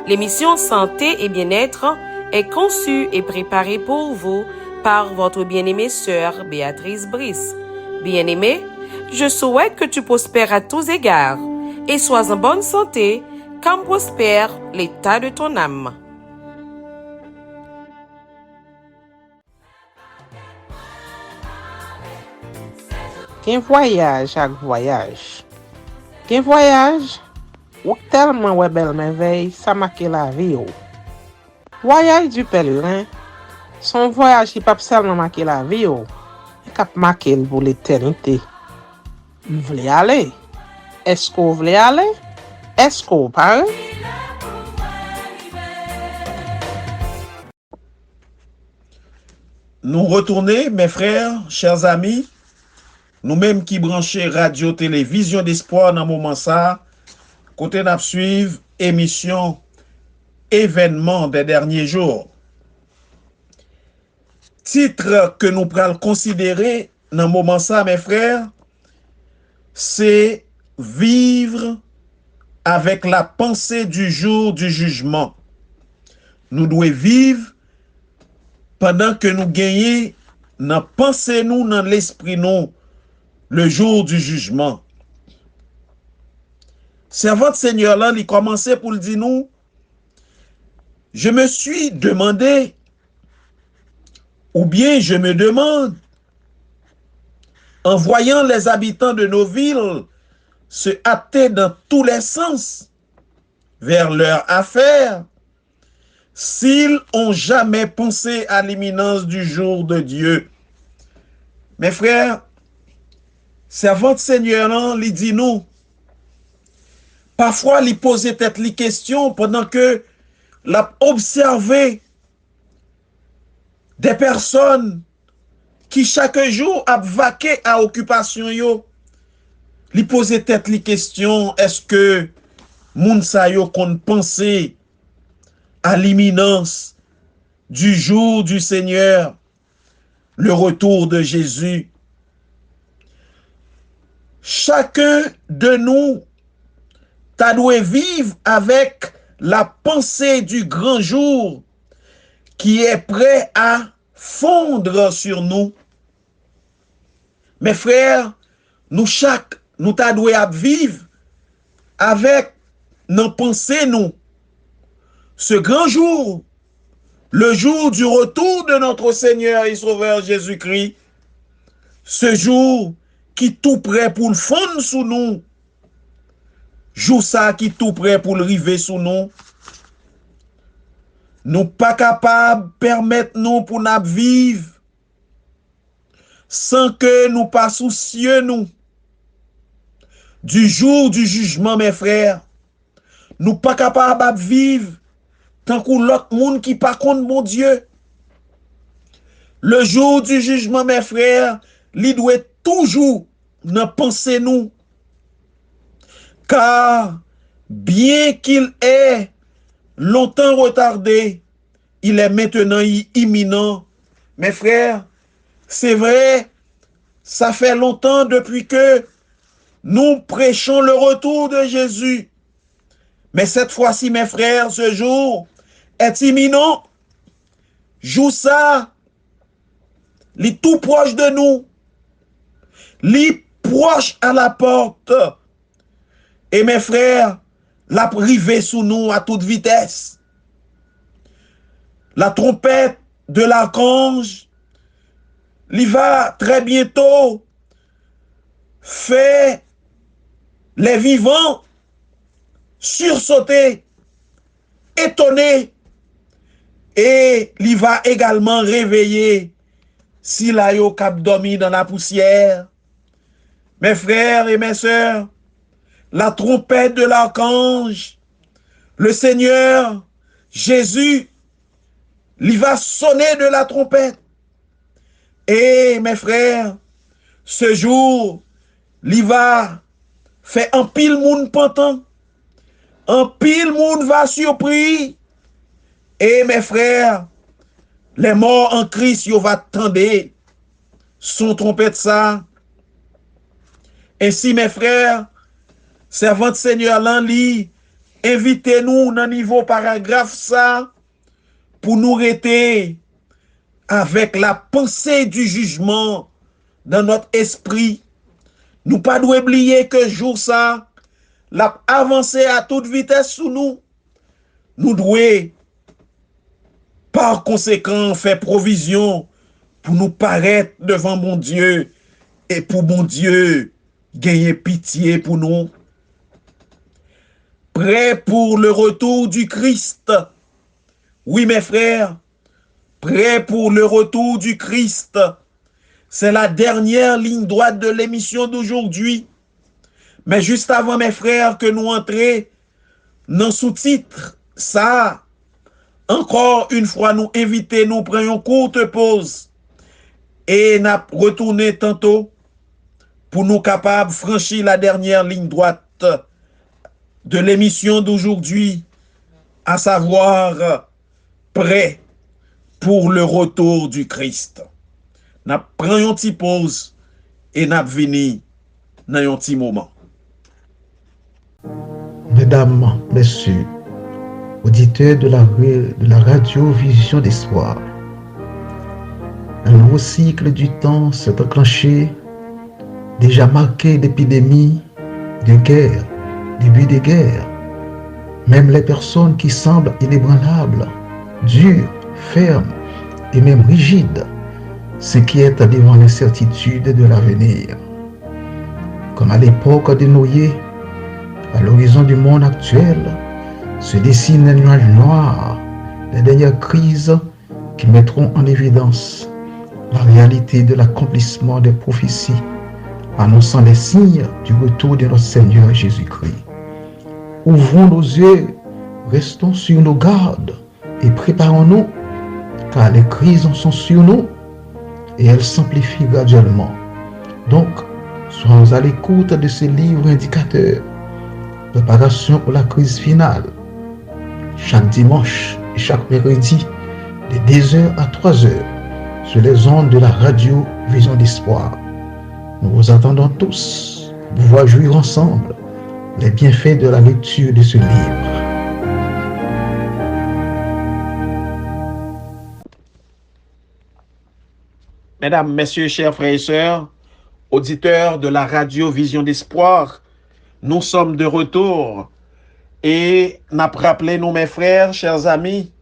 L'émission Santé et bien-être est conçue et préparée pour vous par votre bien-aimée sœur Béatrice Brice. Bien-aimée, je souhaite que tu prospères à tous égards et sois en bonne santé, comme prospère l'état de ton âme. Qu'un voyage avec voyage. Qu'un voyage, ou tellement ouais belle merveille, ça marque la vie. Voyage du pèlerin, son voyage qui pas seulement marquer la vie, mais qui marquer pour l'éternité. Vous voulez aller? Est-ce que vous voulez aller? Est-ce que vous parlez? Nous retournons, mes frères, chers amis, nous-mêmes qui branchons radio, télévision d'espoir dans le moment ça, côté n'a suivre émission événement des derniers jours. Titre que nous prenons considérer dans le moment ça, mes frères, c'est vivre avec la pensée du jour du jugement. Nous devons vivre pendant que nous gagnons dans pensée nous, dans l'esprit nous, le jour du jugement. Servant Seigneur là, il commençait pour le dire nous, je me suis demandé, ou bien je me demande, en voyant les habitants de nos villes se hâter dans tous les sens vers leurs affaires, s'ils ont jamais pensé à l'imminence du jour de Dieu. Mes frères, servant Seigneur, il dit nous, parfois il posait peut-être les questions pendant que l'a observé des personnes qui chaque jour a vaqué à occupation yo, li pose tête li question, est-ce que moun sa yo kon pense à l'imminence du jour du Seigneur, le retour de Jésus. Chacun de nous t'a doué vivre avec la pensée du grand jour qui est prêt à fondre sur nous. Mes frères, nous t'a doué à vivre avec nos pensées nous. Ce grand jour, le jour du retour de notre Seigneur et Sauveur Jésus-Christ, ce jour qui tout prêt pour le fondre sous nous, jour ça qui tout prêt pour le river sous nous, nous pas capables permettre nous pour nous vivre sans que nous pas soucieux nous du jour du jugement, mes frères. Nous pas capables de vivre tant que l'autre monde qui pas contre mon Dieu. Le jour du jugement, mes frères, il doit toujours nous penser nous. Car bien qu'il est longtemps retardé, il est maintenant imminent. Mes frères, c'est vrai, ça fait longtemps depuis que nous prêchons le retour de Jésus. Mais cette fois-ci, mes frères, ce jour est imminent. Jour ça, il est tout proche de nous. Il est proche à la porte. Et mes frères, la privée sous nous à toute vitesse. La trompette de l'archange, il va très bientôt faire les vivants sursauter, étonner, et il va également réveiller si la yo cap dormi dans la poussière. Mes frères et mes sœurs, la trompette de l'archange, le Seigneur Jésus, il va sonner de la trompette. Et mes frères, ce jour, il va faire un pile moun pantant. Un pile monde va surpris. Et mes frères, les morts en Christ, ils vont attendre son trompette ça. Ainsi, mes frères, servant Seigneur l'enli, invitez-nous dans niveau paragraphe ça pour nous rester avec la pensée du jugement dans notre esprit. Nous pas doit oublier que jour ça, l'a avancé à toute vitesse sous nous. Nous devons, par conséquent, faire provision pour nous paraître devant mon Dieu et pour mon Dieu gagner pitié pour nous. Prêt pour le retour du Christ. Oui, mes frères, prêt pour le retour du Christ. C'est la dernière ligne droite de l'émission d'aujourd'hui. Mais juste avant, mes frères, que nous entrions dans le sous-titre, ça, encore une fois, nous invitons, nous prenons une courte pause et nous retournons tantôt pour nous capables de franchir la dernière ligne droite de l'émission d'aujourd'hui, à savoir prêt pour le retour du Christ. Nous prenons une petite pause et nous venons dans un petit moment. Mesdames, Messieurs, auditeurs de la radio Vision d'Espoir, un nouveau cycle du temps s'est enclenché, déjà marqué d'épidémies, de guerres, début des guerres. Même les personnes qui semblent inébranlables, dures, fermes et même rigides, s'inquiètent devant l'incertitude de l'avenir. Comme à l'époque de Noé, à l'horizon du monde actuel, se dessine un nuage noir des dernières crises qui mettront en évidence la réalité de l'accomplissement des prophéties annonçant les signes du retour de notre Seigneur Jésus-Christ. Ouvrons nos yeux, restons sur nos gardes et préparons-nous, car les crises sont sur nous et elle s'amplifie graduellement. Donc, soyons à l'écoute de ces livres indicateurs. Préparation pour la crise finale. Chaque dimanche et chaque mercredi, de 2h à 3h, sur les ondes de la radio Vision d'Espoir. Nous vous attendons tous pour pouvoir jouir ensemble les bienfaits de la lecture de ce livre. Mesdames, Messieurs, chers frères et sœurs, auditeurs de la radio Vision d'Espoir, nous sommes de retour et nous rappelé nous, mes frères, chers amis,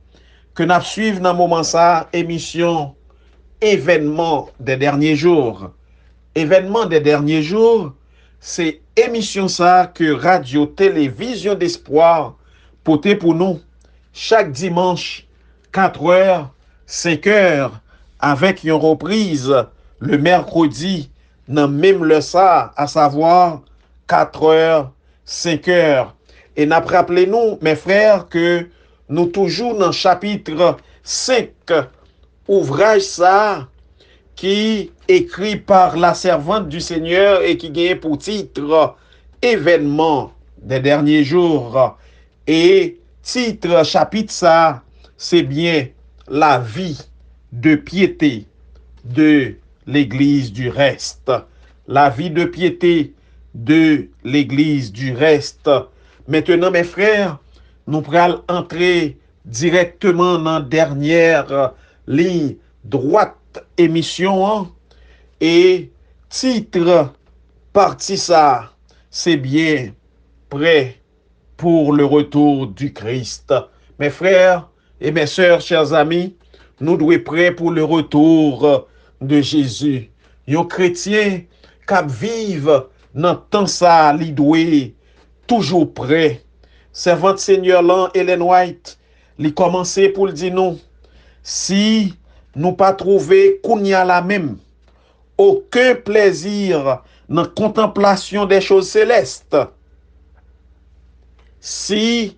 que nous suivons dans moment ça émission événement des derniers jours. Événement des derniers jours, c'est émission ça que Radio Télévision d'Espoir portait pour nous chaque dimanche 4h, 5h avec une reprise le mercredi dans même le ça, à savoir 4h, 5h. Et n'a rappelé nous, mes frères, que nous toujours dans chapitre 5, ouvrage ça, qui écrit par la servante du Seigneur et qui gagne pour titre événement des derniers jours. Et titre chapitre ça, c'est bien la vie de piété de l'Église du reste. La vie de piété de l'Église du reste. Maintenant, mes frères, nous pourrons entrer directement dans la dernière ligne droite émission et titre partie ça, c'est bien prêt pour le retour du Christ. Mes frères et mes sœurs, chers amis, nous devons être prêts pour le retour de Jésus. Un chrétien qui vive dans le temps ça, il doit toujours prêt. Servante Seigneur là, Ellen White, il commençait pour le dire non. Si nous pas trouvé qu'on y a la même, aucun plaisir dans la contemplation des choses célestes. Si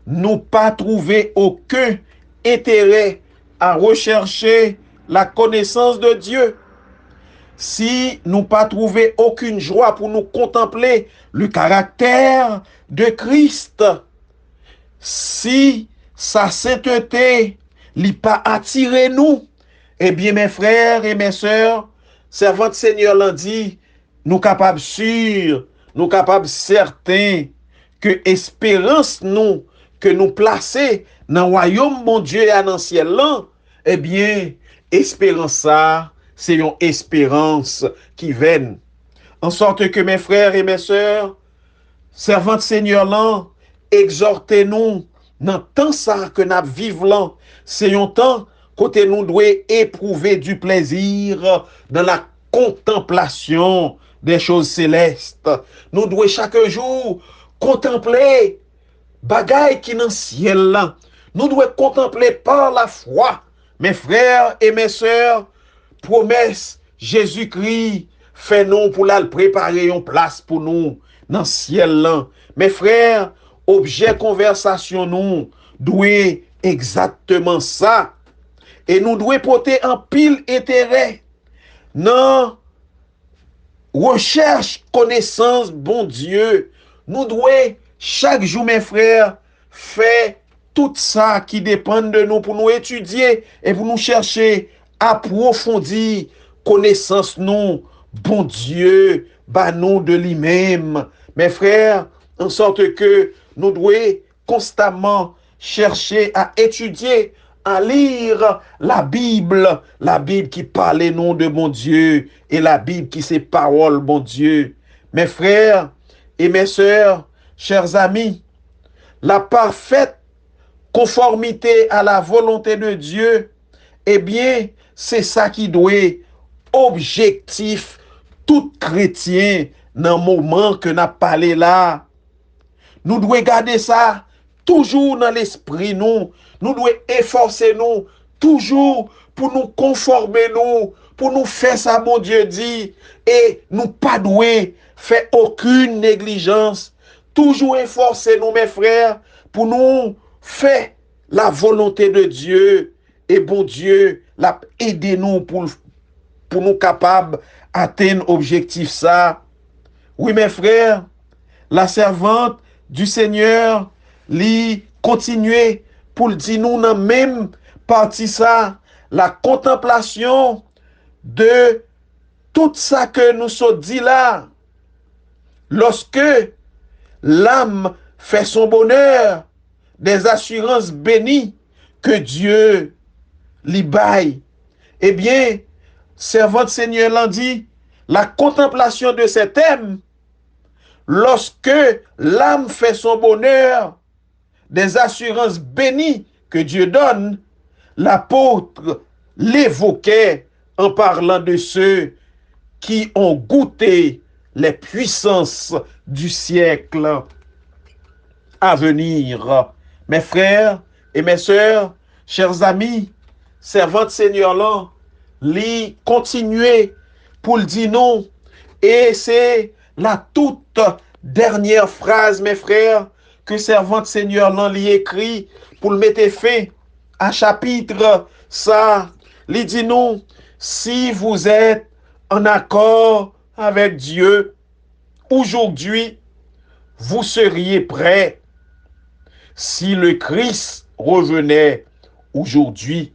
nous pas trouvé aucun intérêt à rechercher la connaissance de Dieu, si nous pas trouvé aucune joie pour nous contempler le caractère de Christ, si sa sainteté n'a pas attiré nous, eh bien mes frères et mes sœurs, servante Seigneur l'a dit, nous capables sûrs, nous capables certains que espérance nous que nous placer dans le royaume mon Dieu et dans le ciel là, eh bien espérance ça, c'est une espérance qui vient. En sorte que mes frères et mes sœurs, servante Seigneur là, exhortez-nous dans le temps ça que nous vivons là, c'est un temps côté nous devons éprouver du plaisir dans la contemplation des choses célestes. Nous devons chaque jour contempler bagaille qui dans le ciel là. Nous devons contempler par la foi. Mes frères et mes sœurs, promesse Jésus-Christ fait nous pour la préparer une place pour nous dans le ciel là. Mes frères, objet conversation nous doit exactement ça. Et nous devons porter un pile intérêt dans recherche, connaissance, bon Dieu. Nous devons chaque jour, mes frères, faire tout ça qui dépend de nous pour nous étudier et pour nous chercher approfondir connaissance nous, bon Dieu, bah nous de lui-même. Mes frères, en sorte que nous devons constamment chercher à étudier, à lire la Bible qui parle nous de mon Dieu et la Bible qui c'est parole, bon Dieu. Mes frères et mes sœurs, chers amis, la parfaite conformité à la volonté de Dieu, eh bien, c'est ça qui doit être objectif tout chrétien dans le moment que nous parlé là. Nous devons garder ça toujours dans l'esprit nous. Nous devons efforcer nous toujours pour nous conformer nous, pour nous faire ça, mon Dieu dit, et nous pas douer faire aucune négligence. Toujours efforcer nous, mes frères, pour nous faire la volonté de Dieu. Et bon Dieu, aider nous pour pour nous capables d'atteindre l'objectif ça. Oui, mes frères, la servante du Seigneur li continuer pour le dire nous dans même partie ça, la contemplation de tout ça que nous sommes dit là. Lorsque l'âme fait son bonheur, des assurances bénies que Dieu lui baille, eh bien, servante Seigneur l'en dit, la contemplation de cet thème, lorsque l'âme fait son bonheur, des assurances bénies que Dieu donne, l'apôtre l'évoquait en parlant de ceux qui ont goûté les puissances du siècle à venir. Mes frères et mes sœurs, chers amis, servantes Seigneur là, li continuer pour le dire non. Et c'est la toute dernière phrase, mes frères, que servante Seigneur là li écrit pour le mettre fin à chapitre ça. Li dit non, si vous êtes en accord avec Dieu, aujourd'hui, vous seriez prêts si le Christ revenait aujourd'hui.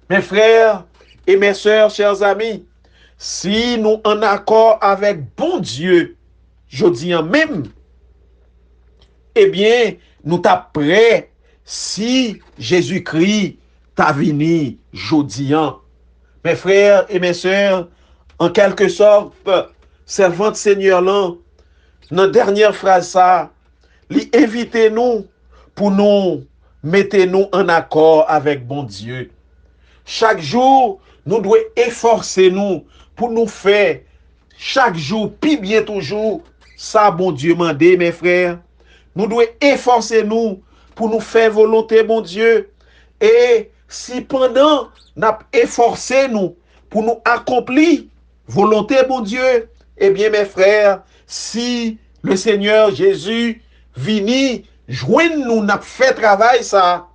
Mes frères et mes sœurs, chers amis, si nous en accord avec bon Dieu, je dis en même, eh bien, nous t'as prêts si Jésus-Christ t'a venu jodi an. Mes frères et mes sœurs, en quelque sorte, servante Seigneur là, notre dernière phrase ça, li invitez nous pour nous mettre nous en accord avec bon Dieu. Chaque jour, nous devons efforcer nous pour nous faire chaque jour, puis bien toujours, ça bon Dieu mande, mes frères. Nous devons efforcer nous pour nous faire volonté bon Dieu. Et si pendant nous efforcé nous pour nous accomplir volonté bon Dieu, eh bien mes frères, si le Seigneur Jésus vini joindre nous n'a fait travail ça,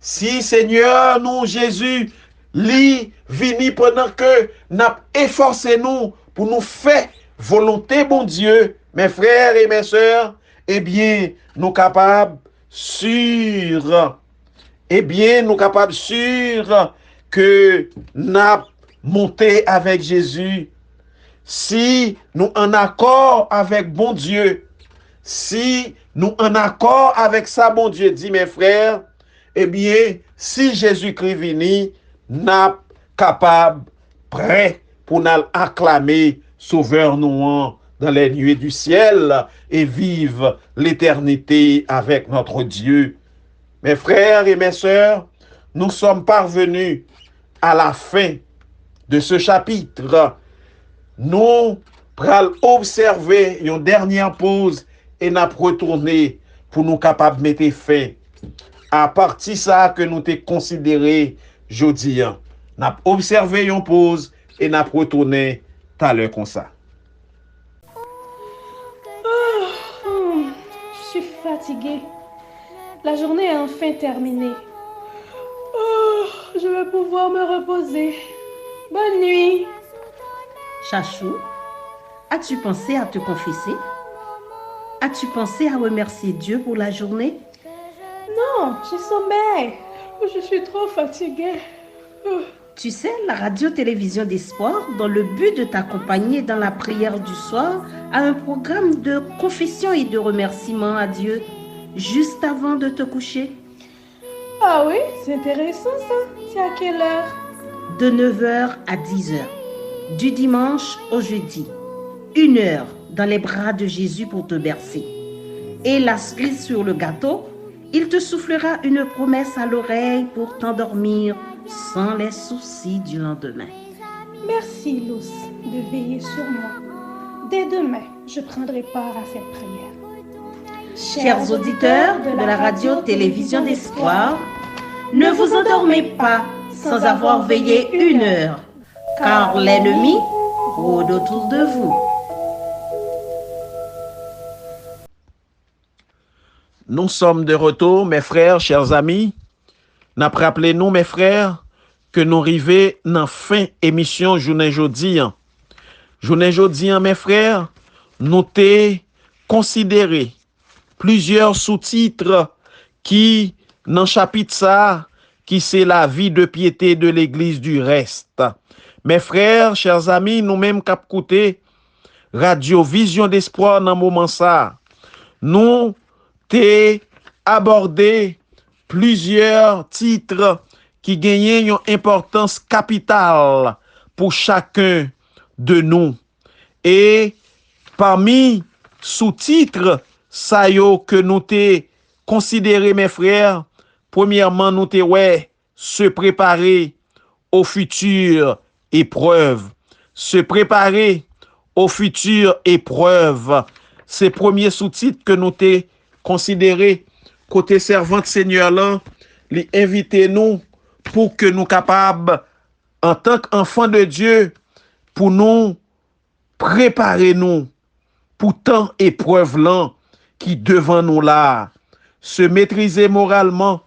si Seigneur nous Jésus li vini pendant que n'a efforcé nous pour nous faire volonté bon Dieu, mes frères et mes sœurs, eh bien nous capables sûr, eh bien nous capables sûr que n'a monté avec Jésus. Si nous en accord avec bon Dieu, si nous en accord avec ça, bon Dieu dit, mes frères, eh bien, si Jésus-Christ vini, n'a capable, prêt pour nous acclamer, sauveur nous dans les nuées du ciel et vivre l'éternité avec notre Dieu. Mes frères et mes sœurs, nous sommes parvenus à la fin de ce chapitre. Nous allons observer une dernière pause et nous retourner pour nous capables de mettre fin à partir ça que nous t'ai considéré jeudi. Nous avons observé une pause et nous retourner tout à l'heure comme ça. Je suis fatiguée. La journée est enfin terminée. Je vais pouvoir me reposer. Bonne nuit. Chachou, as-tu pensé à te confesser? As-tu pensé à remercier Dieu pour la journée? Non, je sommeille. Je suis trop fatiguée. Tu sais, la radio-télévision d'espoir, dans le but de t'accompagner dans la prière du soir, a un programme de confession et de remerciement à Dieu juste avant de te coucher. Ah oui, c'est intéressant ça. C'est à quelle heure? De 9h à 10h. Du dimanche au jeudi, 1 heure dans les bras de Jésus pour te bercer. Et la cerise sur le gâteau, il te soufflera une promesse à l'oreille pour t'endormir sans les soucis du lendemain. Merci, Luce, de veiller sur moi. Dès demain, je prendrai part à cette prière. Chers auditeurs de la radio-télévision d'espoir, ne vous endormez pas sans avoir veillé 1 heure. Car l'ennemi rôde autour de vous. Nous sommes de retour, mes frères, chers amis. Rappelez-nous, mes frères, que nous arrivons dans fin émission journée jodi. Journée jodi, mes frères, nous t'ai considéré plusieurs sous-titres qui, dans chapitre ça, qui c'est la vie de piété de l'église du reste. Mes frères, chers amis, nous-mêmes cap côté Radio Vision d'Espoir dans moment ça, nous t'ai abordé plusieurs titres qui gagnent une importance capitale pour chacun de nous. Et parmi sous-titres, ça yo que nous t'ai considéré, mes frères, premièrement, nous t'ai se préparer aux futures épreuves. Se préparer aux futures épreuves. C'est le premier sous-titre que nous t'ai considéré côté servante Seigneur là, li inviter nous pour que nous capables, en tant qu'enfants de Dieu, pour nous préparer nous pour tant épreuve là qui devant nous là. Se maîtriser moralement,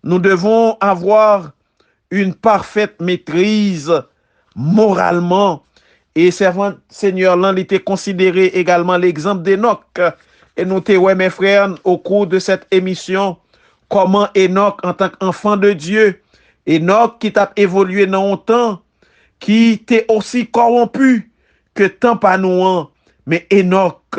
nous devons avoir une parfaite maîtrise moralement. Et servant Seigneur là, il était considéré également l'exemple d'Enoch. Et nous mes frères, au cours de cette émission, comment Enoch, en tant qu'enfant de Dieu, Enoch qui t'a évolué dans un temps, qui était aussi corrompu que tant pas nous, mais Enoch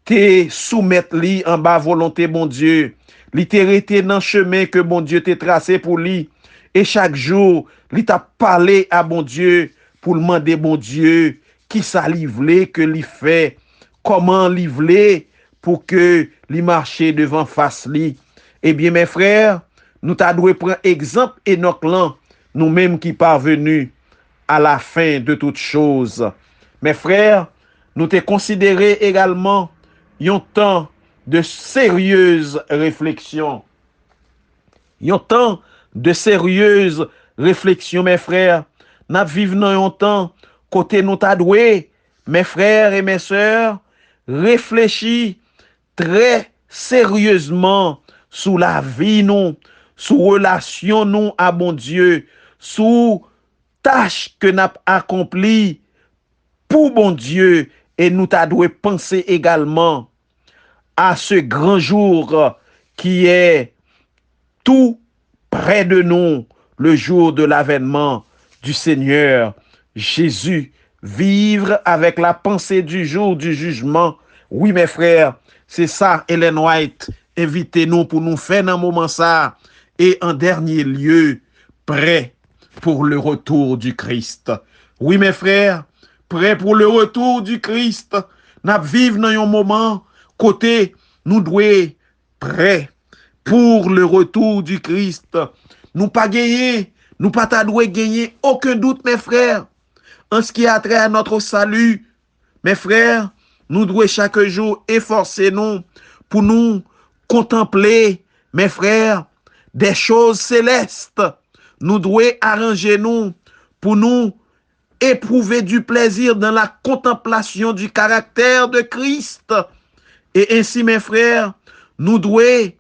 t'es soumettre lui en bas volonté bon Dieu. Li t'es resté dans le chemin que bon Dieu t'a tracé pour lui. Et chaque jour, li t'a parlé à bon Dieu pour demander bon Dieu qui ça livrer que li fait, comment livrer pour que li marche devant face li. Eh bien mes frères, nous t'a dû prendre exemple Enoch là, nous-mêmes qui parvenus à la fin de toutes choses. Mes frères, nous t'ai considéré également un temps de sérieuse réflexion. Un temps de sérieuse réflexion, mes frères. Nous vivons dans un temps côté nous t'a doué, mes frères et mes sœurs, réfléchis très sérieusement sur la vie nous, sur relation nous à bon Dieu, sur tâche que nous avons accompli pour bon Dieu, et nous t'a doué penser également à ce grand jour qui est tout près de nous, le jour de l'avènement du Seigneur Jésus. Vivre avec la pensée du jour du jugement. Oui, mes frères, c'est ça, Ellen White. Invitez-nous pour nous faire un moment ça. Et en dernier lieu, prêt pour le retour du Christ. Oui, mes frères, prêt pour le retour du Christ. Nous vivons dans un moment côté, nous devons prêt pour le retour du Christ. Nous pas gagner, nous pas gagner aucun doute, mes frères. En ce qui a trait à notre salut, mes frères, nous devons chaque jour efforcer nous pour nous contempler, mes frères, des choses célestes. Nous devons arranger nous pour nous éprouver du plaisir dans la contemplation du caractère de Christ. Et ainsi, mes frères, nous devons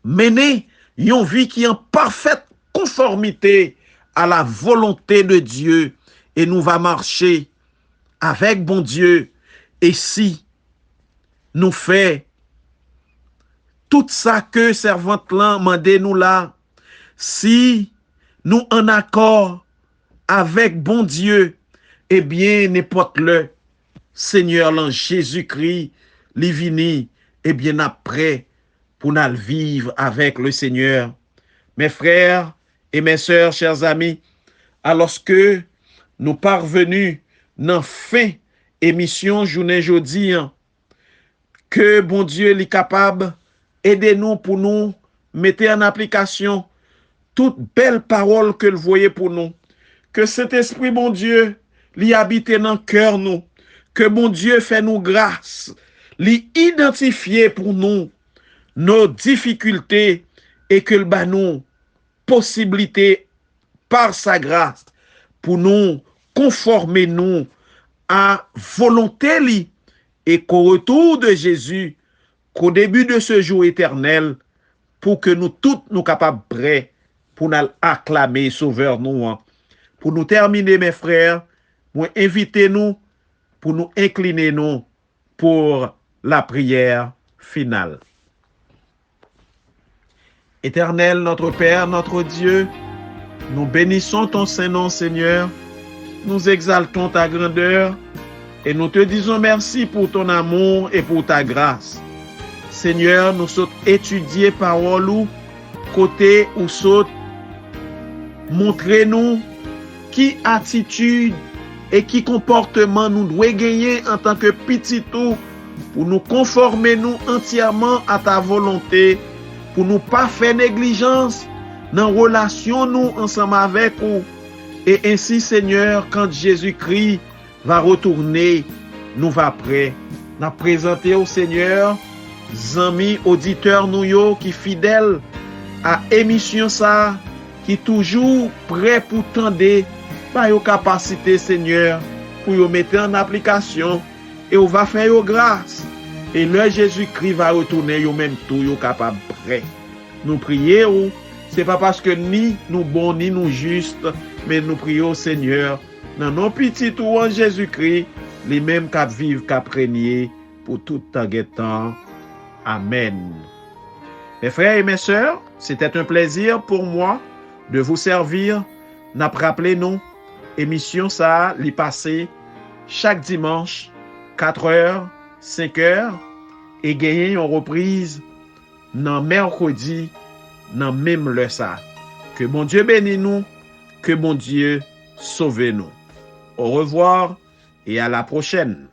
mener une vie qui est en parfaite conformité à la volonté de Dieu. Et nous va marcher avec bon Dieu. Et si nous fait tout ça que servante là mandé nous là, si nous en accord avec bon Dieu, eh bien n'importe le Seigneur là Jésus-Christ li vini, eh bien après pour nous vivre avec le Seigneur. Mes frères et mes sœurs, chers amis, alors que nous parvenus dans fin émission journée jeudi, que bon Dieu est capable aider nous pour nous mettre en application toute belle parole que le voyez pour nous. Que cet esprit, bon Dieu, l'y habite dans le cœur nous. Que bon Dieu fait nous grâce, l'y identifier pour nous nos difficultés et que le bat nous possibilité par sa grâce pour nous conformer nous à volonté li et qu'au retour de Jésus, qu'au début de ce jour éternel, pour que nous tous nous capables prêts pour nous acclamer sauveur nous. Pour nous terminer, mes frères, moi invitez-nous pour nous incliner nous pour la prière finale. Éternel, notre Père, notre Dieu, nous bénissons ton Saint-Nom, Seigneur. Nous exaltons ta grandeur et nous te disons merci pour ton amour et pour ta grâce. Seigneur, nous sommes étudiés parole ou côté ou saute. Montrez-nous qui attitude et qui comportement nous devons gagner en tant que petit tout pour nous conformer nous entièrement à ta volonté, pour nous pas faire négligence dans relation nous ensemble avec vous. Et ainsi, Seigneur, quand Jésus-Christ va retourner, nous va prêt. Nous présenter au Seigneur, amis, auditeurs nous yo, qui fidèles à émission ça, qui toujours prêt pour tendre par your capacité, Seigneur, pour yo mettre en application et on va faire yo grâce. Et le Jésus-Christ va retourner yo même tout yo capable prêt. Nous prions, c'est pas parce que ni nous bons ni nous justes, mais nous prions, Seigneur, dans nos petits tours en Jésus-Christ, les mêmes qui vivent, qui régner pour tout temps. Amen. Mes frères et mes sœurs, c'était un plaisir pour moi de vous servir. N'a rappelé nous, émission ça, l'y passer chaque dimanche, 4h, 5h, et gagner une reprise dans mercredi, dans même le ça. Que mon Dieu bénisse nous, que mon Dieu sauve nous. Au revoir et à la prochaine.